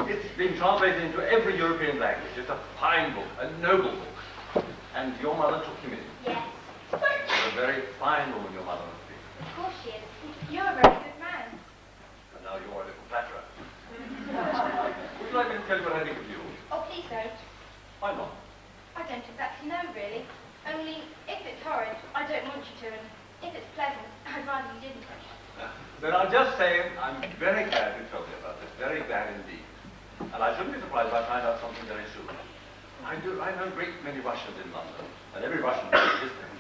It's been translated into every European language. It's a fine book, a noble book. And your mother took him in. Yes. You're a very fine woman, your mother must be. Of course she is. You're a very good man. And now you're a little flatterer. Would you like me to tell you what I think of you? Oh, please don't. Why not? I don't exactly know, really. Only, if it's horrid, I don't want you to, and if it's pleasant, I'd rather you didn't. Then I'll just say I'm very glad you told me about this. Very glad indeed. And I shouldn't be surprised if I find out something very soon. I know a great many Russians in London, and every Russian knows his name.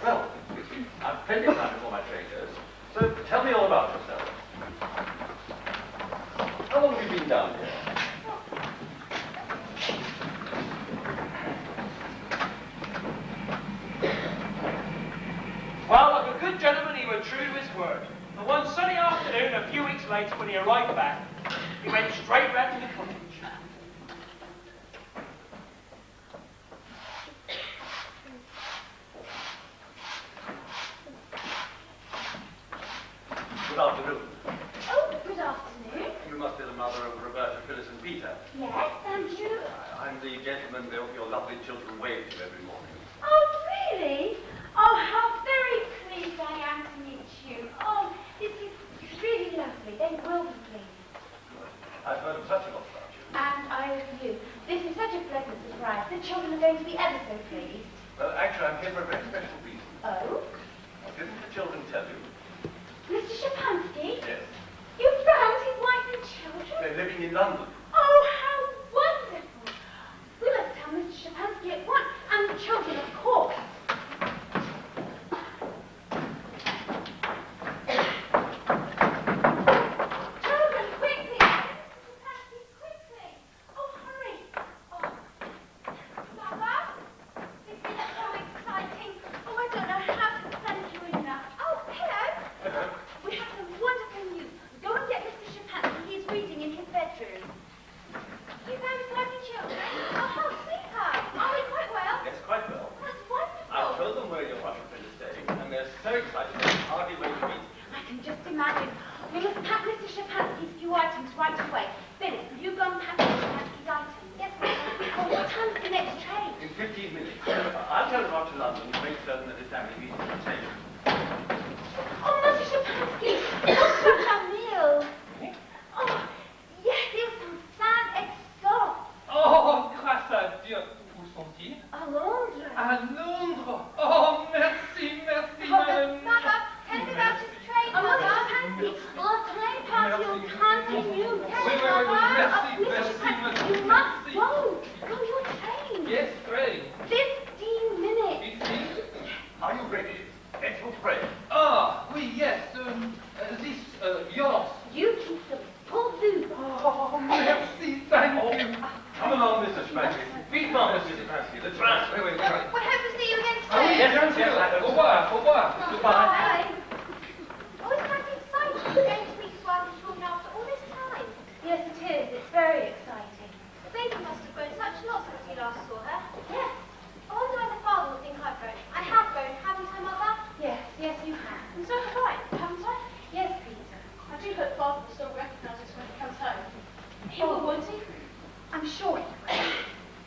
Well, you see, I've plenty of time before my train goes, so tell me all about yourself. How long have you been down here? Well, like a good gentleman, he was true to his word. And one sunny afternoon, a few weeks later, when he arrived back, he went straight back to the cottage. Good afternoon. Oh, good afternoon. You must be the mother of Roberta, Phyllis, and Peter. Yes, and you. I'm the gentleman your lovely children wave to every morning. Oh, really? Oh, how very pleased I am to meet you. Oh, this is really lovely. They will be pleased. I've heard of such a lot about you. And I of you. This is such a pleasant surprise. The children are going to be ever so pleased. Well, actually, I'm here for a very special reason. Oh? Didn't the children tell you? Mr. Shapansky? Yes. They're living in London. Oh, how wonderful! We must tell Mr. Shapansky at once, and the children, of course. Children, quickly! Mr. Shapansky, quickly! Oh, hurry! Oh. Mother? This is so exciting. Oh, I don't know how to thank you enough. Oh, hello! Hello. We have some wonderful news. Go and get Mr. Shapansky. He's reading in his bedroom. You found his lovely children? Oh, how sweetheart. Are we quite well? Yes, quite well. That's wonderful. I've told them where your Russian friend is staying, and they're so excited they can hardly wait to meet you. I can just imagine. We must pack Mr. Shapansky's few items right away. Phyllis, will you go and pack Mr. Shapansky's items? Yes, ma'am. Oh, what time's the next train? In 15 minutes. I'll tell them off to London to make certain that his family meets at the station. Oh, Mr. Shapansky! Oh, such a meal! Oh, yes, il sont sains et saufs. Oh, grâce à Dieu. Où sont-ils? À Londres. À Londres. Oh, merci, merci, madame. Mother, tell me about his train, Oh, Mr. Mother. Shapansky, our train party will continue. Oui, merci, Mr. merci, Shapansky, you merci. must go. Go your train. Yes, train. 15 minutes. Ici? Are you ready? Let's go pray. Ah, oui, yes. This, yours. You keep them. Pour vous. Oh, merci, thank you. Come along, Mr. Spassky. Vite, Mr. Spassky. The train. Wait. We hope to see you again Ah oui, soon. yes, au revoir, au revoir. Goodbye. Bye. Oh, it's quite exciting going to meet his wife and children after all this time. Yes, it is. It's very exciting. The baby must have grown such lots since you last saw her. Yes. I wonder whether father will think I've grown. I have grown, haven't I, Mother? Yes, you have. And so have I, haven't I? Yes, Peter. I do hope Father will still recognise us when he comes home. He will, won't he? I'm sure he will.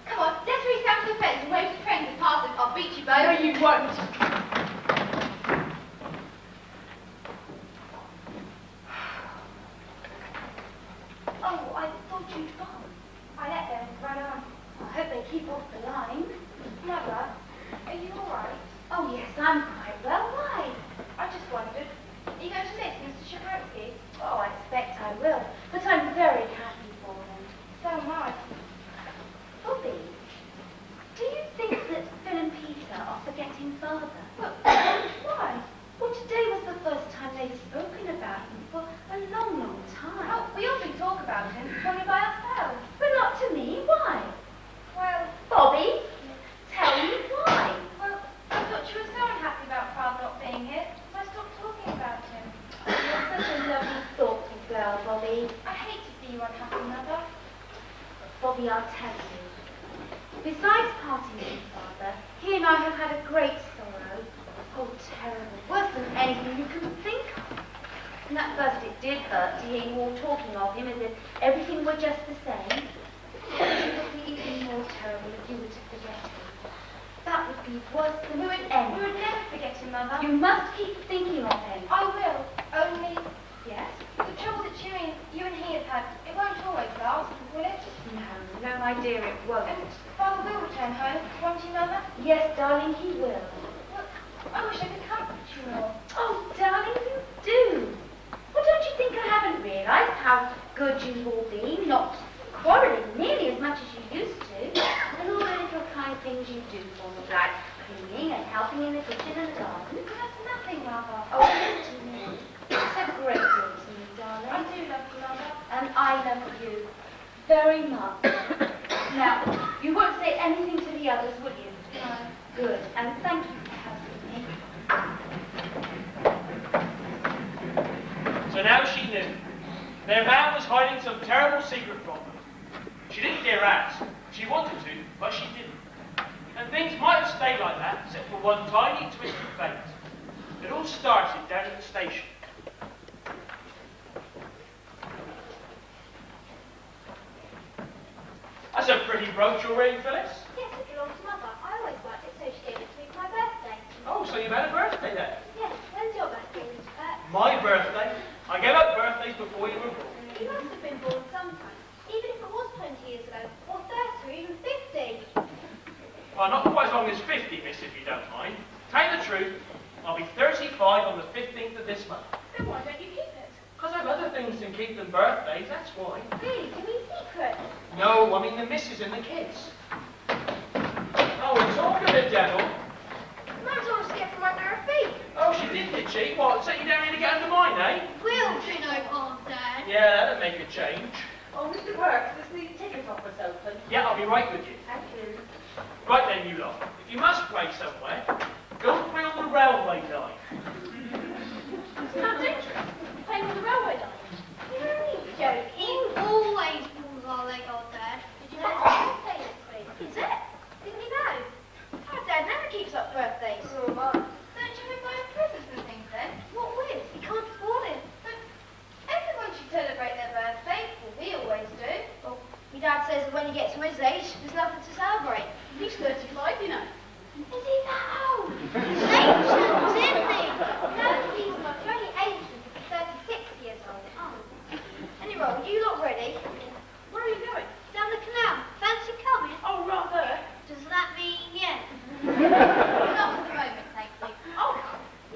Come on, let's race down to the fence and wave to trains and pass us. I'll beat you both. No, you won't. Oh, I thought you'd gone. I let them run on. I hope they keep off the line. Mother, are you all right? Oh, yes, I'm quite well. Why? I just wondered. Are you going to miss Mr. Shapansky? Oh, I expect I will. But I'm very happy for him. So am I. Bobby, do you think that Phil and Peter are forgetting Father? Well, why? Well, today was the first time they've spoken about him for a long, long time. Oh, we often talk about him, only by ourselves. But not to me. Why? Well, Bobby, tell me why. well, I thought you were so unhappy about Father not being here, so I stopped talking about him. You're such a lovely, thoughtful girl, Bobby. I hate to see you unhappy, Mother. Bobby, I'll tell you. Besides parting with Father, he and I have had a great sorrow. Oh, terrible. Worse than anything you can think of. And at first it did hurt to hear you all talking of him as if everything were just the same. But it would be even more terrible if you were to forget him. That would be worse than We would anything. never forget him, Mother. You must keep thinking of him. I will. Only Yes? the trouble that you and he have had, it won't always last, will it? No, my dear, it won't. And Father will return home, won't he, Mother? Yes, darling, he will. Well, I wish I could comfort you more. Oh, darling, you do. Well, don't you think I haven't realised how good you've all been, not quarrelling nearly as much as you used to, and all the little kind things you do for me, like cleaning and helping in the kitchen and the garden? That's nothing, Mother. Oh, it is to me. It's a great deal to me, I darling. do love you, Mother. And I love you very much. Now, you won't say anything to the others, will you? No. Good, and thank you for helping me. So now she knew. Their man was hiding some terrible secret from them. She didn't dare ask. She wanted to, but she didn't. And things might have stayed like that, except for one tiny twist of fate. It all started down at the station. That's a pretty brooch you're wearing, Phyllis. Yes, it belongs to Mother. I always liked it, so she gave it to me for my birthday. Oh, so you've had a birthday then? Yes, when's your birthday, Mr. Perks? My birthday? I gave up birthdays before you were born. You must have been born sometime, even if it was 20 years ago, or 30, or even 50. Well, not quite as long as 50, miss, if you don't mind. Tell you the truth, I'll be 35 on the 15th of this month. Then why don't you keep it? Because I've other things than keep them birthdays, that's why. Really, do you mean secrets? No, I mean the missus and the kids. Oh, we're talking of the devil. Mum's always get from under her feet. Oh, she did she? What, set you down here to get under mine, eh? We'll do no harm, Dad. Yeah, that'll make a change. Oh, Mr. Perks, is the ticket office open? Yeah, I'll be right with you. Thank you. Right then, you lot. If you must play somewhere, go play on the railway line. It's not dangerous. Playing on the railway line. You're only joking. He always pulls our leg, old Dad. Did you know it's his birthday next week? Is it? Didn't you know? Our Dad never keeps up birthdays. Oh, my. Don't you buy him presents and things then? What with? He can't afford it. But everyone should celebrate their birthday. Well, we always do. Well, my Dad says that when you get to his age, there's nothing to celebrate. He's 35, you know. Is he that old? He's ancient, isn't he? No, he's not. You're only ancient if you're 36 years old. Oh. Anyway, are you lot ready? Where are you going? Down the canal. Fancy coming? Oh, rather. Does that mean yes? Not at the moment, thank you. Oh,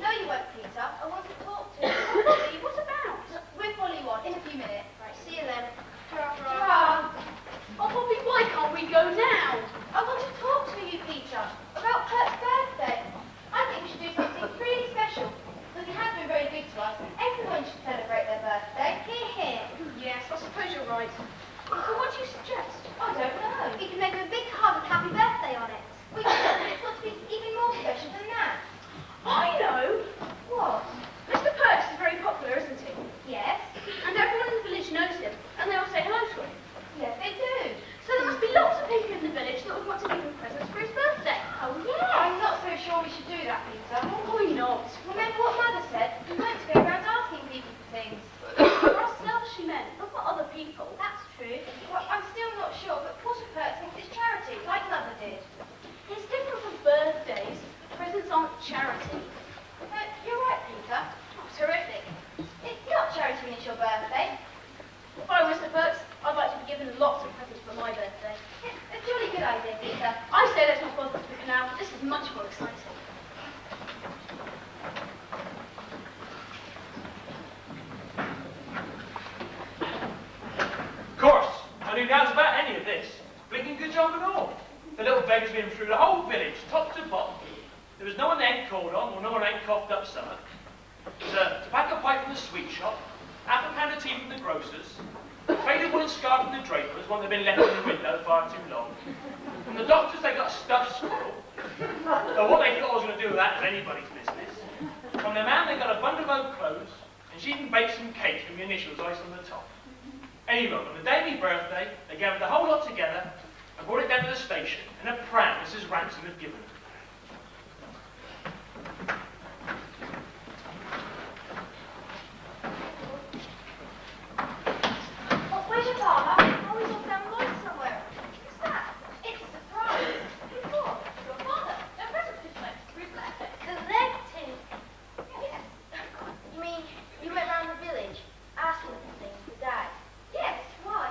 no you won't, Peter. I want to talk to you. Polly, what about? We'll follow you on in a few minutes. Right, see you then. Ta-ra. Oh, Poppy, why can't we go now? I want to talk to you, Peter, about Kurt's birthday. I think we should do something really special. Because he has been very good to us. Everyone should celebrate their birthday. Hear, hear. Yes, I suppose you're right. So what do you suggest? I don't know. We can make him a big card with happy birthday on it. We can. It's got to be even more special than that. I know. What? Mr. Perks is very popular, isn't he? Yes. And everyone in the village knows him, and they all say hello to him. Yes, they do. So there must be lots of people in the village that would want to give him presents for his birthday. Oh, yes. I'm not so sure we should do that, Peter. Why not? Remember what Mother said? We weren't to go around asking people for things. For ourselves, she meant, not for other people. That's true. Well, I'm still not sure, but Porter Perks thinks it's charity, like Mother did. It's different from birthdays. Presents aren't charity. But you're right, Peter. Oh, terrific. It's not charity when it's your birthday. If I were Mr. Perks, I'd like to be given lots of presents for my birthday. It's a jolly good idea, Peter. I say let's not bother with the canal. This is much more exciting. Of course, I knew doubts about any of this. Blinking good job and all. The little beggar's been through the whole village, top to bottom. There was no one they ain't called on, or no one ain't coughed up stomach. There's a tobacco pipe from the sweet shop, half a pound of tea from the grocer's, a faded woolen scarf from the draper's, one that had been left in the window far too long. From the doctor's they got a stuffed squirrel. Though what they thought I was going to do with that was anybody's business. From the man they got a bundle of old clothes, and she even baked some cakes with the initials iced on the top. Anyway, on the day of my birthday, they gathered the whole lot together and brought it down to the station in a pram Mrs. Ransom had given them. What, where's your father? Oh, he's off down the line somewhere. What's that? It's a surprise. Who for? Your father. No present for his birthday. Collecting. Yes. You mean you went round the village asking for things for Dad? Yes. Why?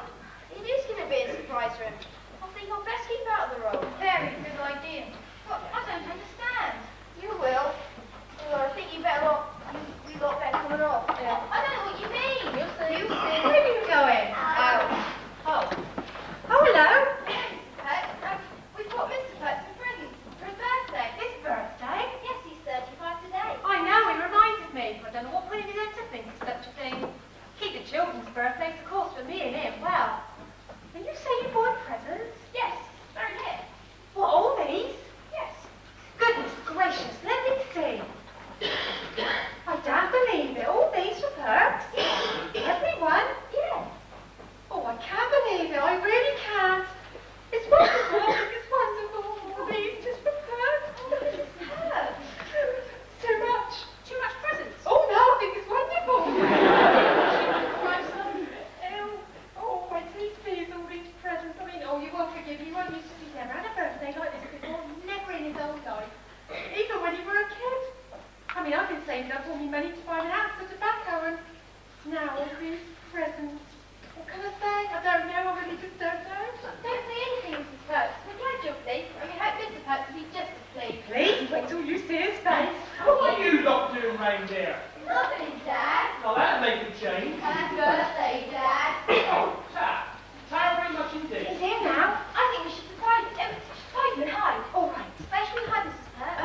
It is going to be a surprise for him. I think I'll best keep out of the road. Very good idea. But I don't understand. You will. Well, I think you better not. You lot better come along. Yeah. I don't know what you mean. You'll see. You'll see. Where are you going? Oh. Oh, hello. We've got Mr. Perks a present for his birthday. His birthday? Yes, he's 35 today. I know, he reminded me. I don't know what put him in to think of such a thing. Keep the children's birthdays, of course, for me and him. Well, and you say you bought presents? Yes, they're here. What, all these? Yes. Goodness gracious, let me see. I don't believe it. All these for Perks? Everyone? Yes. Oh, I can't believe it. I really can't. It's wonderful. I think it's wonderful. All these just for Perks. Perks. It's too much. Too much presents. Oh, no, I think it's wonderful. My son. Oh, wait till he sees all these presents. I mean, oh, you won't forgive me. You won't used to see never had a birthday like this before. Never in his whole life. Even when you were a kid. I mean, I've been saving up all my money to buy an ounce of tobacco, and now all these presents. What can I say? I don't know. I really just don't know. Don't say anything, Mrs. Perks. We're glad you're pleased, and we hope Mr. Perks will be just as pleased. Please, wait till you see his face. What are you lot doing round here? Nothing, Dad. Well, that'll make a change. Happy birthday, Dad. Oh, Tab. Tab, very much indeed. He's here now. I think we should surprise him. Surprise him and hide. All right. Where should we hide, Mrs. Pert?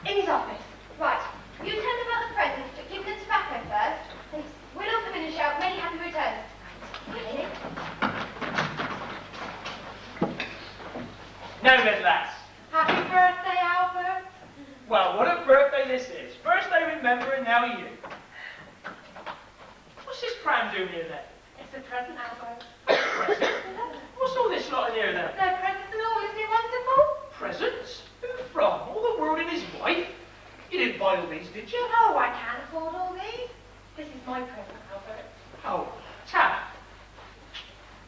In his office. Right. You tell them about the presents, but give them the tobacco first. Thanks. We'll all come in and shout many happy returns. Right. Now then, lads. Happy birthday, Albert. Well, what a birthday this is. First I remember, and now you. What's this pram doing here then? It's a present, Albert. Present? What's all this lot in here then? No presents and all, isn't it wonderful? Presents? Who from? All the world and his wife? You didn't buy all these, did you? Oh, I can't afford all these. This is my present, Albert. Oh, Tab.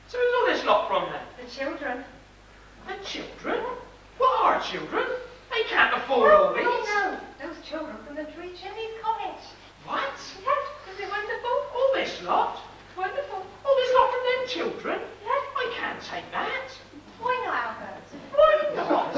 So who's all this lot from then? The children. The children? What are children? They can't afford all these. No. Those children from the Three Chimneys College. What? Yes, isn't it wonderful? All this lot? Wonderful. All this lot from them children? Yes. I can't take that. Why not, Albert? Why not?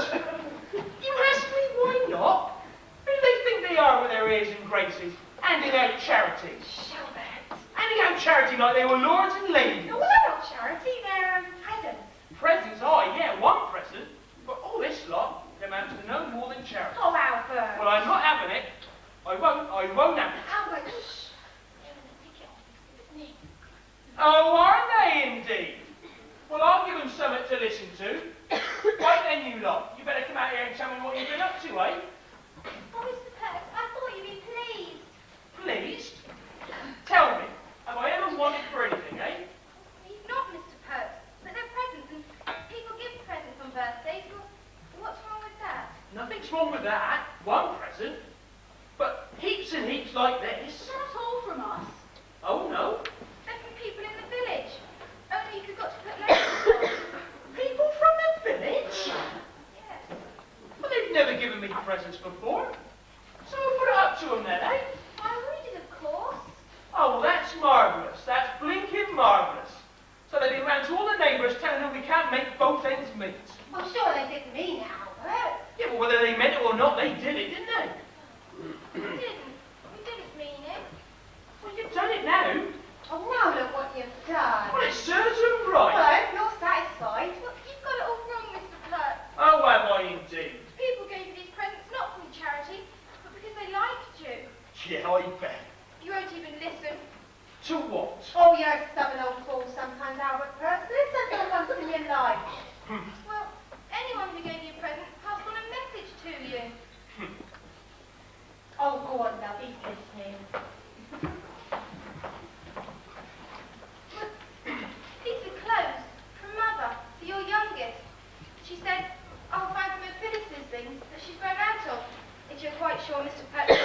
You ask me why not? Who do they think they are with their airs and graces, handing out charity? Albert. Handing out charity like they were lords and ladies. No, they're not charity, they're presents. Presents, oh yeah, one present. But all this lot amounts to no more than charity. Oh, Albert. Well, I'm not having it. I won't have it. Albert. Oh, are they indeed? Well, I'll give them something to listen to. Right then, you lot. You better come out here and tell me what you've been up to, eh? Oh, Mr. Pert, I thought you'd be pleased. Pleased? Tell me, have I ever wanted for anything, eh? You've not, Mr. Pert. But they're presents, and people give presents on birthdays. Well, what's wrong with that? Nothing's wrong with that. One present. But heaps and heaps like this. Not all from us. Oh, no. They're from people in the village. Only you've got to put labels on. People from the village? Yes. Well, they've never given me presents before. So I put it up to them then, eh? Why, we did, of course. Oh, well, that's marvellous. That's blinking marvellous. So they've been round to all the neighbours telling them we can't make both ends meet. Well, sure they didn't mean it, Albert. Yeah, but whether they meant it or not, they did it, didn't they? We didn't. We didn't mean it. Well, you've done it now. Oh, now look what you've done. Well, it serves them Well, right. you're satisfied. Look, you've got it all wrong, Mr. Pert. Oh, have I indeed? People gave you these presents not from charity, but because they liked you. Yeah, I bet. You won't even listen. To what? Oh, you're a stubborn old fool sometimes, Albert Pert. Listen for once in your life. Well, anyone who gave you a present passed on a message to you. Oh, go on, love, he's listening. These are clothes from Mother for your youngest. She said, I'll find some of Phyllis's things that she's grown out of. If you're quite sure Mr. Pert is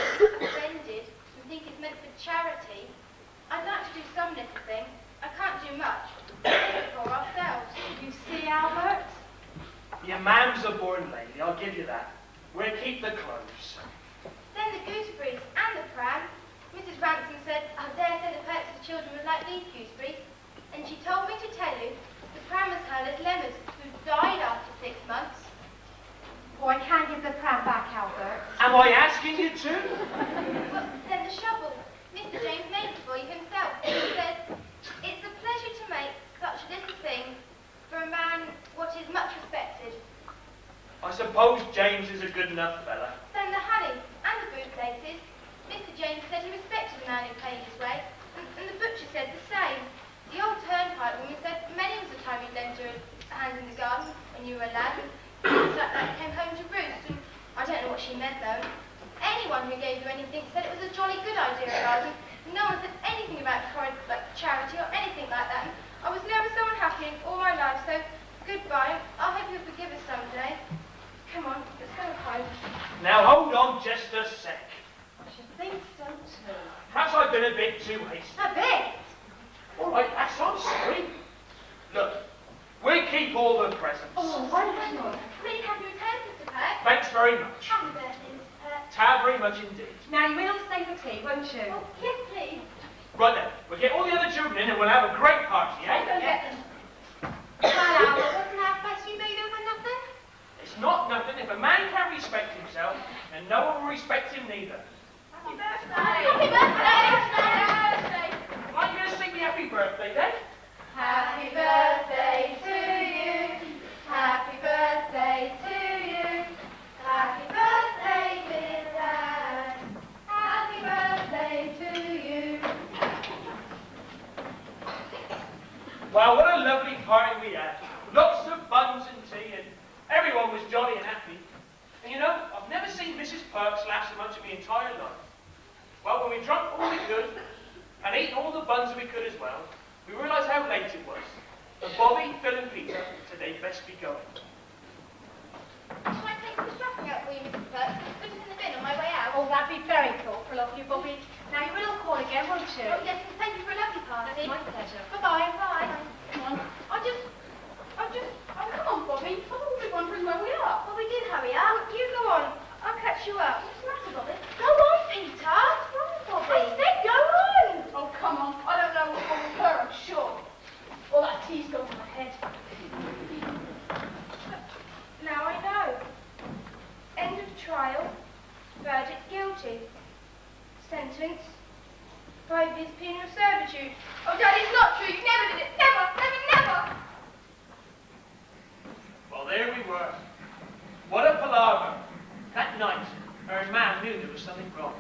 offended and think it's meant for charity, I'd like to do some little thing. I can't do much. We'll do it for ourselves. You see, Albert? Your mam's a born lady, I'll give you that. We'll keep the clothes. Then the gooseberries and the pram. Mrs. Ransom said, I dare say the Perts of the children would like these gooseberries. And she told me to tell you, the pram was her little Emma's, who died after 6 months. Oh, I can't give the pram back, Albert. Am I asking you to? Well, then the shovel. Mr. James made it for you himself. He said, it's a pleasure to make such a little thing for a man what is much respected. I suppose James is a good enough fella. Then the honey and the boot laces. Mr. James said he respected the man who paid his way, and the butcher said the same. The old turnpike woman said many was the time he'd lent her a hand in the garden when you were a lad, and things like that came home to roost, and I don't know what she meant though. Anyone who gave you anything said it was a jolly good idea of ours, and no one said anything about like charity or anything like that. And I was never so unhappy in all my life, so goodbye. I hope you'll forgive us someday. Come on, let's go home. Now hold on just a sec. I should think so too. Perhaps I've been a bit too hasty. A bit. All right, lass, I'm sorry. Look, we'll keep all the presents. Oh, wonderful. Many happy returns, Mr. Pert. Thanks very much. Happy birthday, Mr. Pert. Ta very much indeed. Now, you will all stay for tea, won't you? Oh, yes, please. Right then, we'll get all the other children in and we'll have a great party, Go eh? get them. Well, Albert, wasn't our festival made over nothing? It's not nothing if a man can't respect himself, and no one will respect him neither. That's Happy birthday! Happy birthday! Aren't you going to sing me happy birthday then? Happy birthday to you. Happy birthday to you. Happy birthday, dear Dad. Happy birthday to you. Well, what a lovely party we had. Lots of buns and tea, and everyone was jolly and happy. And you know, I've never seen Mrs. Perks laugh so much in my entire life. Well, when we drunk all we could, and eaten all the buns that we could as well, we realised how late it was. And Bobby, Phil and Peter said they'd best be going. Shall I take the shopping out for you, Mrs. Perks? Put it in the bin on my way out. Oh, that'd be very thoughtful of you, Bobby. Now, you will all call again, won't you? Oh, yes, and thank you for a lovely party. My pleasure. Bye-bye. Bye. Come on. Oh, come on, Bobby. I thought we'd be wondering where we are. Well, we did hurry up. You go on. I'll catch you up. What's the matter, Bobby? Go on, Peter. What's wrong, Bobby? I said go on. Oh, come on. I don't know what's wrong with her, I'm sure. All that tea's gone to my head. Now I know. End of trial. Verdict guilty. Sentence. 5 years penal servitude. Oh, Daddy, it's not true. You never did it. Never, never, never. Well, there we were. What a palaver. That night, her man knew there was something wrong.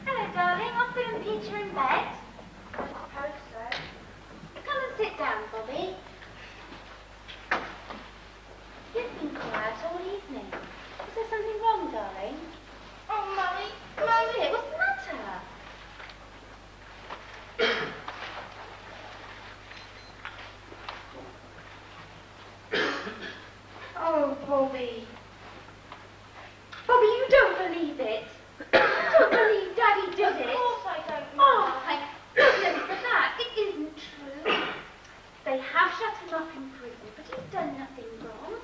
Hello, darling. Are Phil and Peter in bed? I suppose so. Come and sit down, Bobby. You've been quiet all evening. Is there something wrong, darling? Oh, Mummy. What is it? What's the matter? Oh, Bobby. Bobby, you don't believe it. You don't believe Daddy did it. Of course I don't, Oh, Mum. thank goodness for that. It isn't true. They have shut him up in prison, but he's done nothing wrong.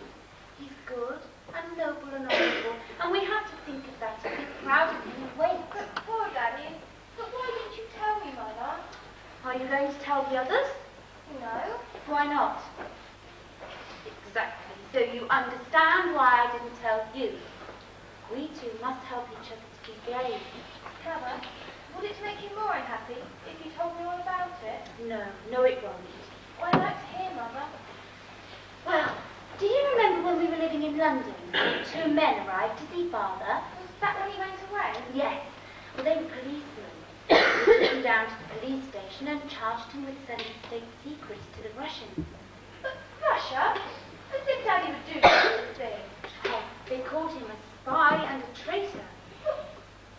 He's good and noble and honourable, and we have to think of that and be proud of him and wait. But poor Daddy. But why didn't you tell me, Mother? Are you going to tell the others? No. Why not? Exactly. So you understand why I didn't tell you. We two must help each other to be brave. Mother, would it make you more unhappy if you told me all about it? No, it won't. Well, I'd like to hear, Mother. Well, do you remember when we were living in London? 2 men arrived to see Father. Was that when he went away? Yes. Well, they were policemen. We took him down to the police station and charged him with sending state secrets to the Russians. But Russia? As if Daddy would do that sort of thing. Oh, they called him a spy and a traitor.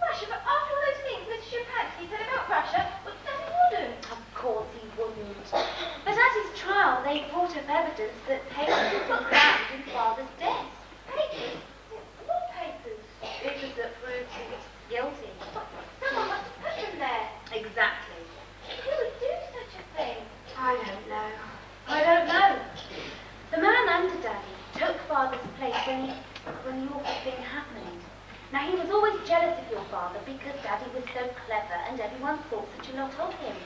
Russia, but after all those things Mr. Shapansky said about Russia, but Daddy wouldn't. Of course he wouldn't. But at his trial, they brought up evidence that papers had been found in Father's death. Papers? What papers? Papers that proved he was guilty. Someone must have put them there. Exactly. Who would do such a thing? I don't know. The man under Daddy took Father's place when the awful thing happened. Now, he was always jealous of your father because Daddy was so clever and everyone thought such a lot of him.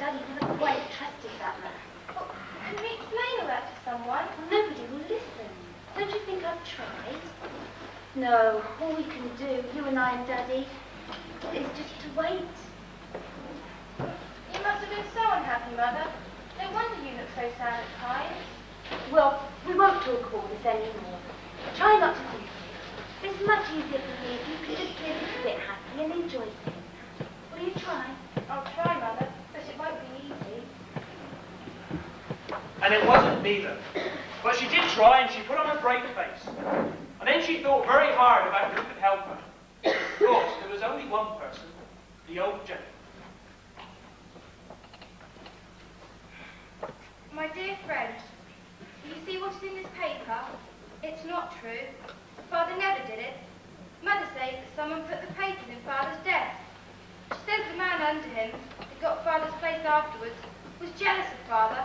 Daddy never quite trusted that man. Well, can we explain all that to someone? Well, nobody will listen. Don't you think I've tried? No, all we can do, you and I and Daddy, is just to wait. You must have been so unhappy, Mother. No wonder you look so sad at times. Well, we won't talk all this anymore. Try not to think of it. It's much easier for me if you can just be a little bit happy and enjoy things. Will you try? I'll try, Mother, but it won't be easy. And it wasn't neither. But she did try, and she put on a brave face. And then she thought very hard about who could help her. Of course, there was only one person, the old gentleman. My dear friend, do you see what is in this paper? It's not true. Father never did it. Mother says that someone put the papers in Father's desk. She says the man under him, that got Father's place afterwards, was jealous of Father,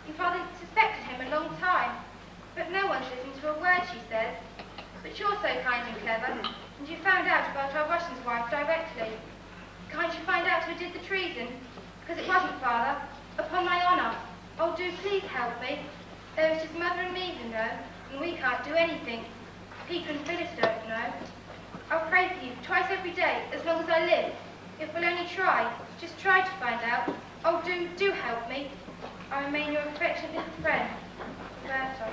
and Father suspected him a long time. But no one's listened to a word she says. But you're so kind and clever, and you found out about our Russian's wife directly. Can't you find out who did the treason? Because it wasn't Father, upon my honour. Oh, do please help me. There is just Mother and me who know, and we can't do anything. Peter and Phyllis don't know. I'll pray for you twice every day, as long as I live. If we'll only try, just try to find out. Oh, do help me. I remain your affectionate little friend, Berta.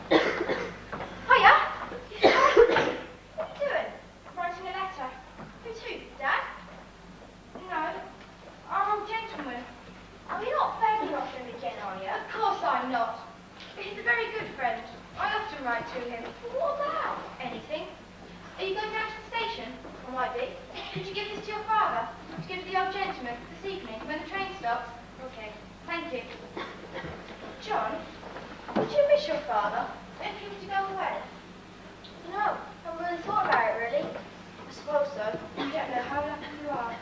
Hiya! What are you doing? Writing a letter. Who to? Dad? No. Our old gentleman. Oh, you're not phoning off him again, are you? Of course I'm not. But he's a very good friend. I often write to him. What about? Anything. Are you going down to the station? I might be. Could you give this to your father? To give to the old gentleman this evening when the train stops? Okay. Thank you. John, would you miss your father if he were to go away? No, I haven't really thought about it, really. I suppose so. You don't know how lucky you are.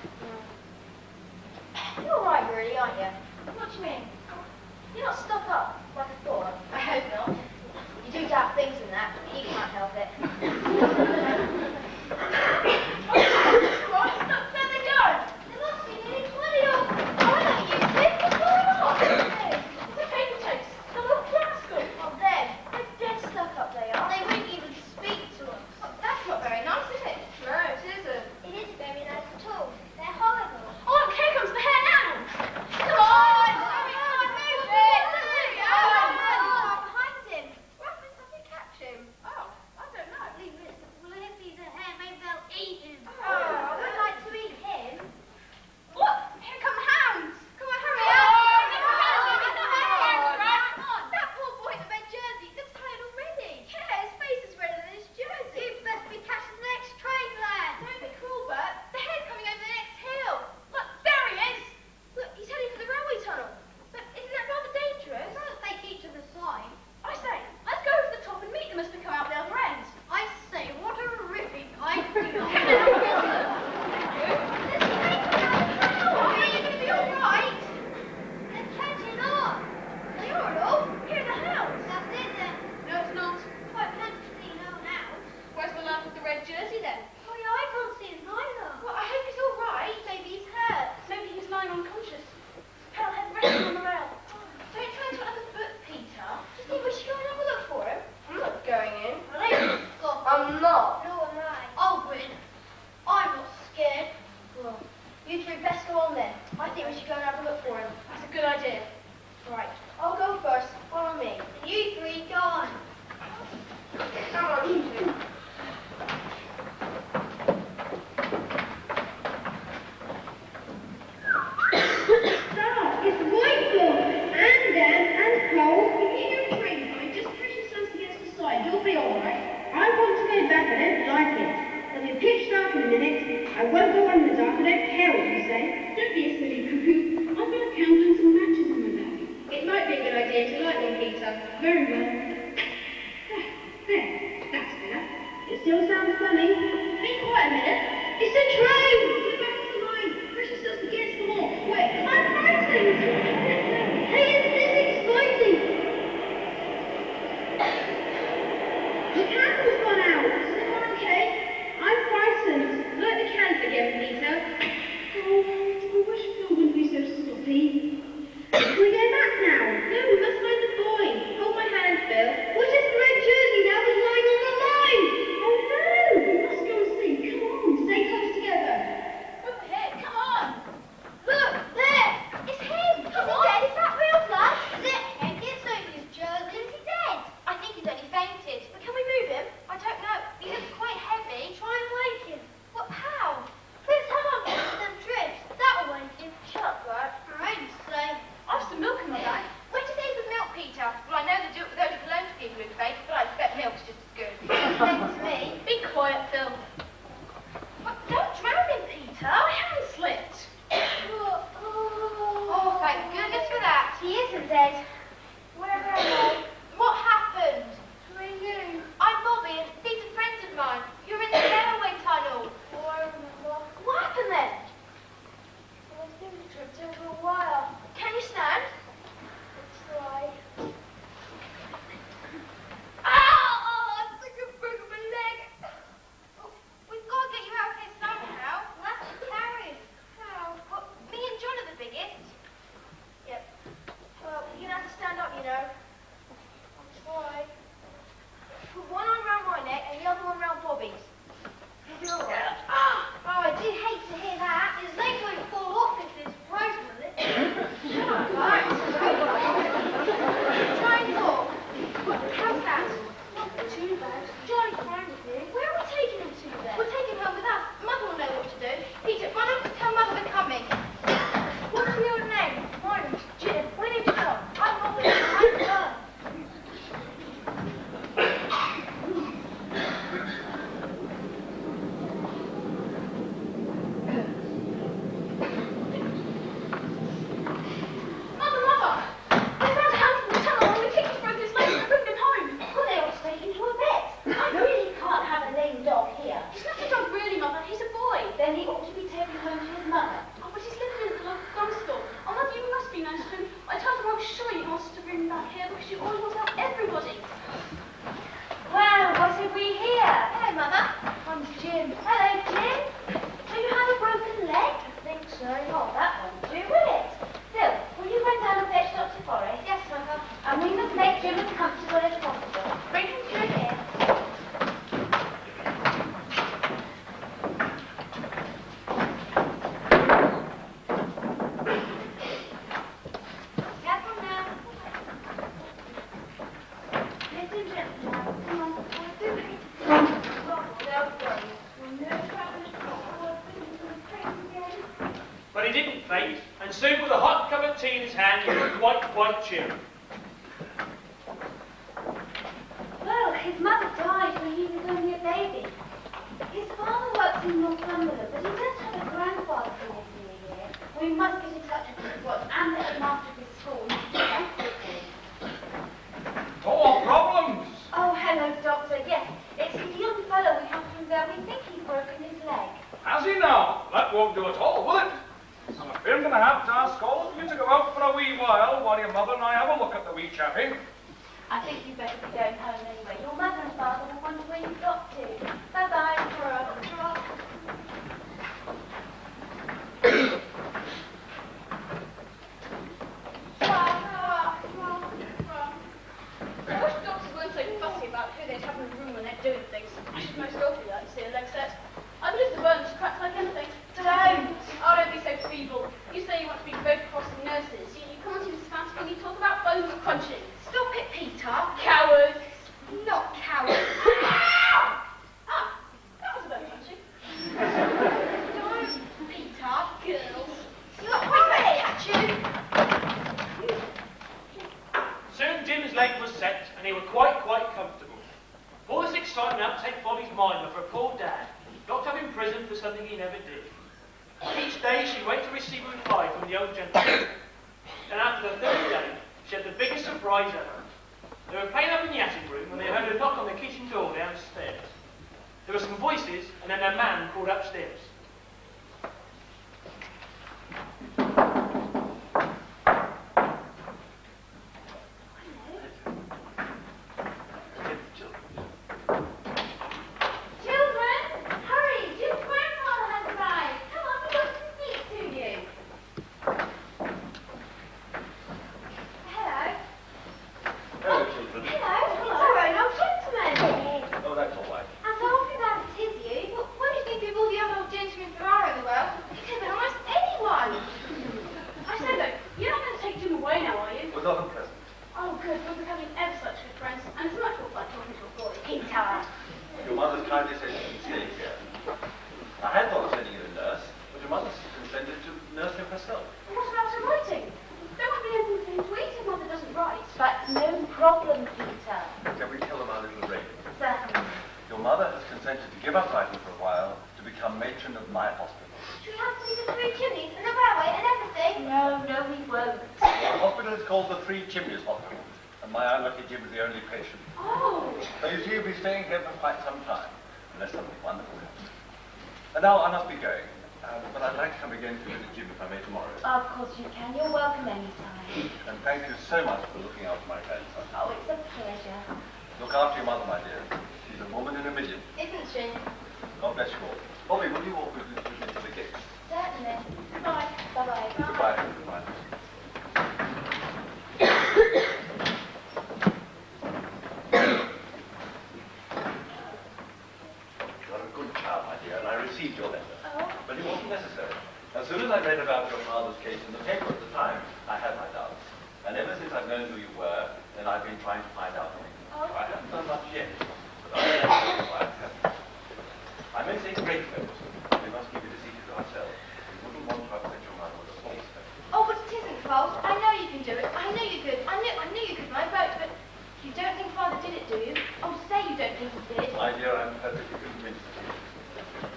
You're all right, really, aren't you? What do you mean? You're not stuck up, like I thought. I hope not. You do doubt things and that, but you can't help it. What? There they go! There must be nearly 20 of them. Oh, I don't use it. What's going on? Hey, the paper chase. The little rascal. Oh, them. They're dead stuck up, they are. They wouldn't even speak to us. Oh, that's not very nice, is it? No, it isn't. It isn't very nice at all. They're horrible. Oh, look, here comes the hare hounds! Come on! Move it! Behind him. What happens if we catch him? Oh, I don't know. Well, if he's a hare, maybe they'll eat him. Oh, I'd like to eat him. What? Here come the hounds! Come on, hurry Oh, up! That poor boy in the red jersey looks tired already. Yeah, his face is redder than his jersey. You'd best be catching the next train, lad. Don't be cruel, Bert. The hare's coming over the next hill. Look, there he is. Look, he's heading for the railway tunnel. But isn't that rather dangerous? Well, if they keep to the side. I say, let's go over the top and meet them as we come out the other end. I say, what a ripping idea. Are you going to be all right? They're catching on. They are at all. Here are the hounds. That's it then. No, it's not. Quite plenty known now. Where's the lad with the red jersey then? Oh, yeah, I can't see him either. Well, I hope he's all right. Maybe he's hurt. Maybe he's lying unconscious. Pale head resting on the rail. Don't try to another foot, Peter. Do you think we should go and have a look for him? I'm not going in. Well, they can scoff. I'm not. Nor am I. I'll win. I'm not scared. Well, You three best go on then. I think we should go and have a look for him. that's a good idea. Right, I'll go first. Follow me. You three, go on. Come on, you two. It's white dog, and damp and cold. If you don't train right, just push yourselves against the side. You'll be all right. I want to go back. I don't like it. There'll be pitch dark in a minute. I won't go on in the dark. I don't care what you say. Don't be a silly cuckoo. I've got a candle and some matches in my bag. It might be a good idea to light one, Peter. Very well. There. That's better. It still sounds funny. Be quiet a minute. It's a train. Get back to the line. Push yourselves against the wall. Wait, I'm frightened. Hey, isn't this exciting? The candle's gone out. Is everyone okay? I'm frightened. Light the candle again, Peter. Oh, I wish Phil wouldn't be so sloppy. Can we go back now? No, we must find the boy. Hold my hand, Phil. What is the red jersey now that's lying on the line? Oh no! We must go and see. Come on, stay close together. Over here, come on. Look, there. It's him. Is he dead? Is that real blood? Is it him? It's only his jersey. Is he dead? I think he's only fainted. But can we move him? I don't know. He looks quite heavy. Try and wake him. What? How? Please hold on to them drips. That'll wake him. Shut up, Bert. I'm saying. I've some milk in my bag. Where do they with milk, Peter? Well, I know they do it with only cologne to people who fake, but I expect milk's just as good. Same to me. Be quiet, Phil. What? Don't drown him, Peter. My hand slipped. Oh, thank goodness for that. He isn't dead. Where am I? What happened? Who are you? I'm Bobby, and these are friends of mine. You're in the railway tunnel. Oh, I remember. What happened then? I think we tripped over a wire. Can you stand? Try. Oh, I think I broke my leg. because you always want to help everybody. Well, what have we here? Hello, Mother. I'm Jim. Hello, Jim. So you have a broken leg? I think so. Oh, that won't do, will it? Phil, will you run down and fetch Dr. Forrest? Yes, Mother. And we must make Jim as comfortable as possible. Bring him through here. Careful now. Listen gently now. Come on. Do it. But he didn't faint, and soon with a hot cup of tea in his hand, he was quite cheery. Well, his mother died when he was only a baby. His father works in Northumberland, but he does have a grandfather who lives near here. We must get in touch with his watch and let him after his school. More problems. Oh, hello, Doctor. Yes, it's the young fellow we have from there. We think he's broken his leg. Has he now? That won't do at all, will it? I'm afraid I'm going to have to ask all of you to go out for a wee while your mother and I have a look at the wee chappie. I think you'd better be going home anyway. Your mother and father will wonder where you got to. Bye-bye. I wish doctors weren't so fussy about who they'd have in the room when they're doing things. I should most awfully like to see a leg set. I believe the burn's cracked like anything. Don't! Oh, don't be so feeble. You say you want to be Red Cross nurses. You come onto this fancy when you talk about bones crunching. Stop it, Peter. Cowards! Not cowards. Ah! That was a bone crunching. Don't, Peter. Girls. Look, hurry at you. Soon Jim's leg was set, and he was quite comfortable. All this excitement had to take Bobby's mind off her poor dad, locked up in prison for something he never did. Each day she waited to receive a reply from the old gentleman. And after the third day, she had the biggest surprise ever. They were playing up in the attic room when they heard a knock on the kitchen door downstairs. There were some voices, and then a man called upstairs. Children, hurry! Jim's grandfather has arrived. Come on, we want to speak to you. Hello. Hello, children. Hello. It's our own old gentleman. Oh, that's all right. I'm so awfully glad it is you. What do you think of all the other old gentlemen there are in the world? You could have almost anyone. I say though, you're not going to take Jim away now, are you? Well, not unpleasant. Oh, good. We're becoming ever such good friends, and it's much more fun talking to a boy. Peter. Your mother's kindly said you can stay here. I had thought of sending you a nurse, but your mother's consented to nurse him herself. What about her writing? There won't be anything for him to eat if Mother doesn't write. That's no problem, Peter. Can we tell them our little raid? Certainly. Your mother has consented to give up writing for a while to become matron of my hospital. Do we have to see the three chimneys and the railway and everything? No, we won't. The hospital is called the Three Chimneys Hospital, and my unlucky Jim is the only patient. Oh. So you see, you'll be staying here for quite some time, unless something wonderful happens. And now I must be going, but I'd like to come again to visit Jim if I may tomorrow. Of course you can. You're welcome anytime. And thank you so much for looking after my grandson. Oh, it's a pleasure. Look after your mother, my dear. She's a woman in a million. Isn't she? God bless you all. Bobby, will you walk with me to the gate? Certainly. Goodbye. Bye-bye. Goodbye. Goodbye. You're a good child, my dear, and I received your letter. Oh. But it wasn't necessary. As soon as I read about your father's case in the paper at the time, I had my doubts. And ever since I've known who you were, then I've been trying to find out things. Oh. I haven't done much yet, but I may say great things. We must keep it a secret to ourselves. We wouldn't want to upset your mother with a false hope. Oh, but it isn't false. I know you can do it. I know you could. I knew you could write both, but you don't think Father did it, do you? Oh, say you don't think he did. My dear, I'm perfectly convinced of you.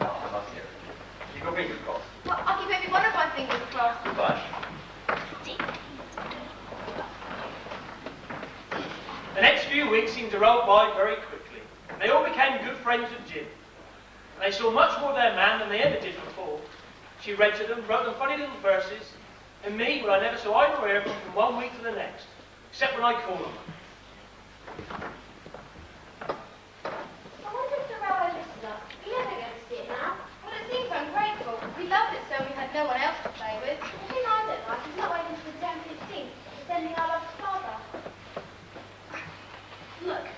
Now, I must hear it. Keep your fingers crossed. Well, I'll keep every one of my fingers crossed. Goodbye. The next few weeks seemed to roll by very quickly. They all became good friends with Jim. And they saw much more of their man than they ever did before. She read to them, wrote them funny little verses, and me, well, I never saw eye nor ear from one week to the next. except when I call them. I wonder if the railway misses us. We never go to see it now. Well, it seems ungrateful. We loved it so we had no one else to play with. The thing I don't like is not waiting for the 10:15 for sending our love to Father. Look,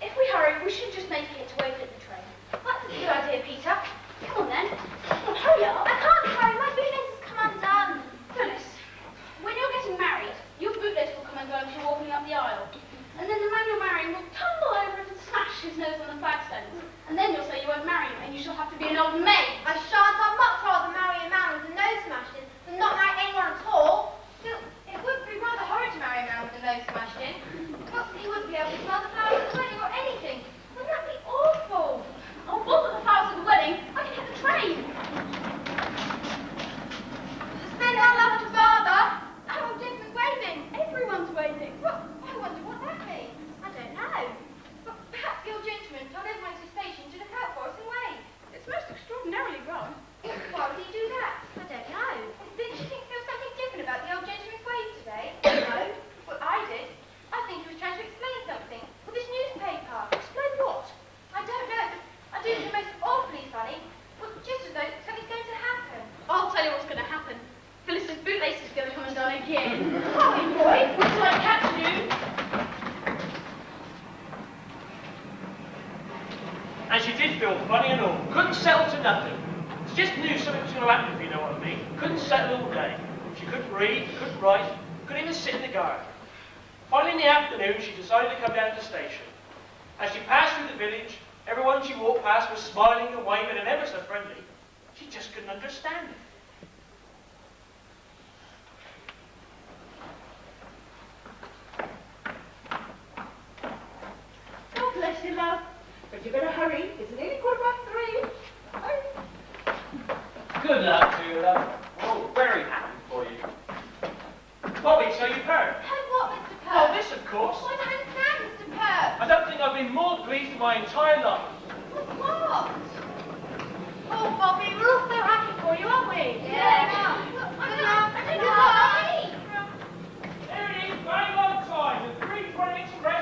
if we hurry, we should just make it to Waverley the train. That's a good idea, Peter. Come on then. Come on, hurry up. I can't hurry. My bootlace has come undone. Phyllis, when you're getting married, your bootlace will come undone as you're walking up the aisle. And then the man you're marrying will tumble over it and smash his nose on the flagstones. And then you'll say you won't marry him and you shall have to be an old maid. I shan't. I'd much rather marry a man with a nose smashed in than not marry anyone at all. Still, it would be rather horrid to marry a man with a nose smashed in. Well, he wouldn't be able to smell the flowers at the wedding or anything. Wouldn't that be awful? Oh, bother the flowers at the wedding. I can hit the train. Send our love to Father. Oh, Dick's waving. Everyone's waiting. Well, I wonder what that means. I don't know. But perhaps the old gentleman told everyone at the station to look out for us and wait. It's most extraordinarily wrong. Why would he do that? I don't know. Didn't you think there was something different about the old gentleman's wave today? No. Well, I did. I think he was trying to explain something with his newspaper. Explain what? I don't know, but I do think the most awfully funny. Well, just as though something's going to happen. I'll tell you what's going to happen. Phyllis's bootlace is going to come undone again. Hurry, boy, until I catch you. And she did feel funny and all. Couldn't settle to nothing. She just knew something was going to happen, if you know what I mean. Couldn't settle all day. She couldn't read, couldn't write, couldn't even sit in the garden. Finally, in the afternoon, she decided to come down to the station. As she passed through the village, everyone she walked past was smiling and waving and ever so friendly. She just couldn't understand it. God bless you, love. But you better hurry. It's nearly 3:15. Hurry. Good luck to you, love. Oh, very happy for you. Bobby, so you've heard? Heard what, Mr. Oh, Purr? this, of course. I don't understand, Mr. Purr. I don't think I've been more pleased in my entire life. What? Oh, Bobby, we're all so happy for you, aren't we? Yeah. I don't know. There it is, bang on time, the 3:20 train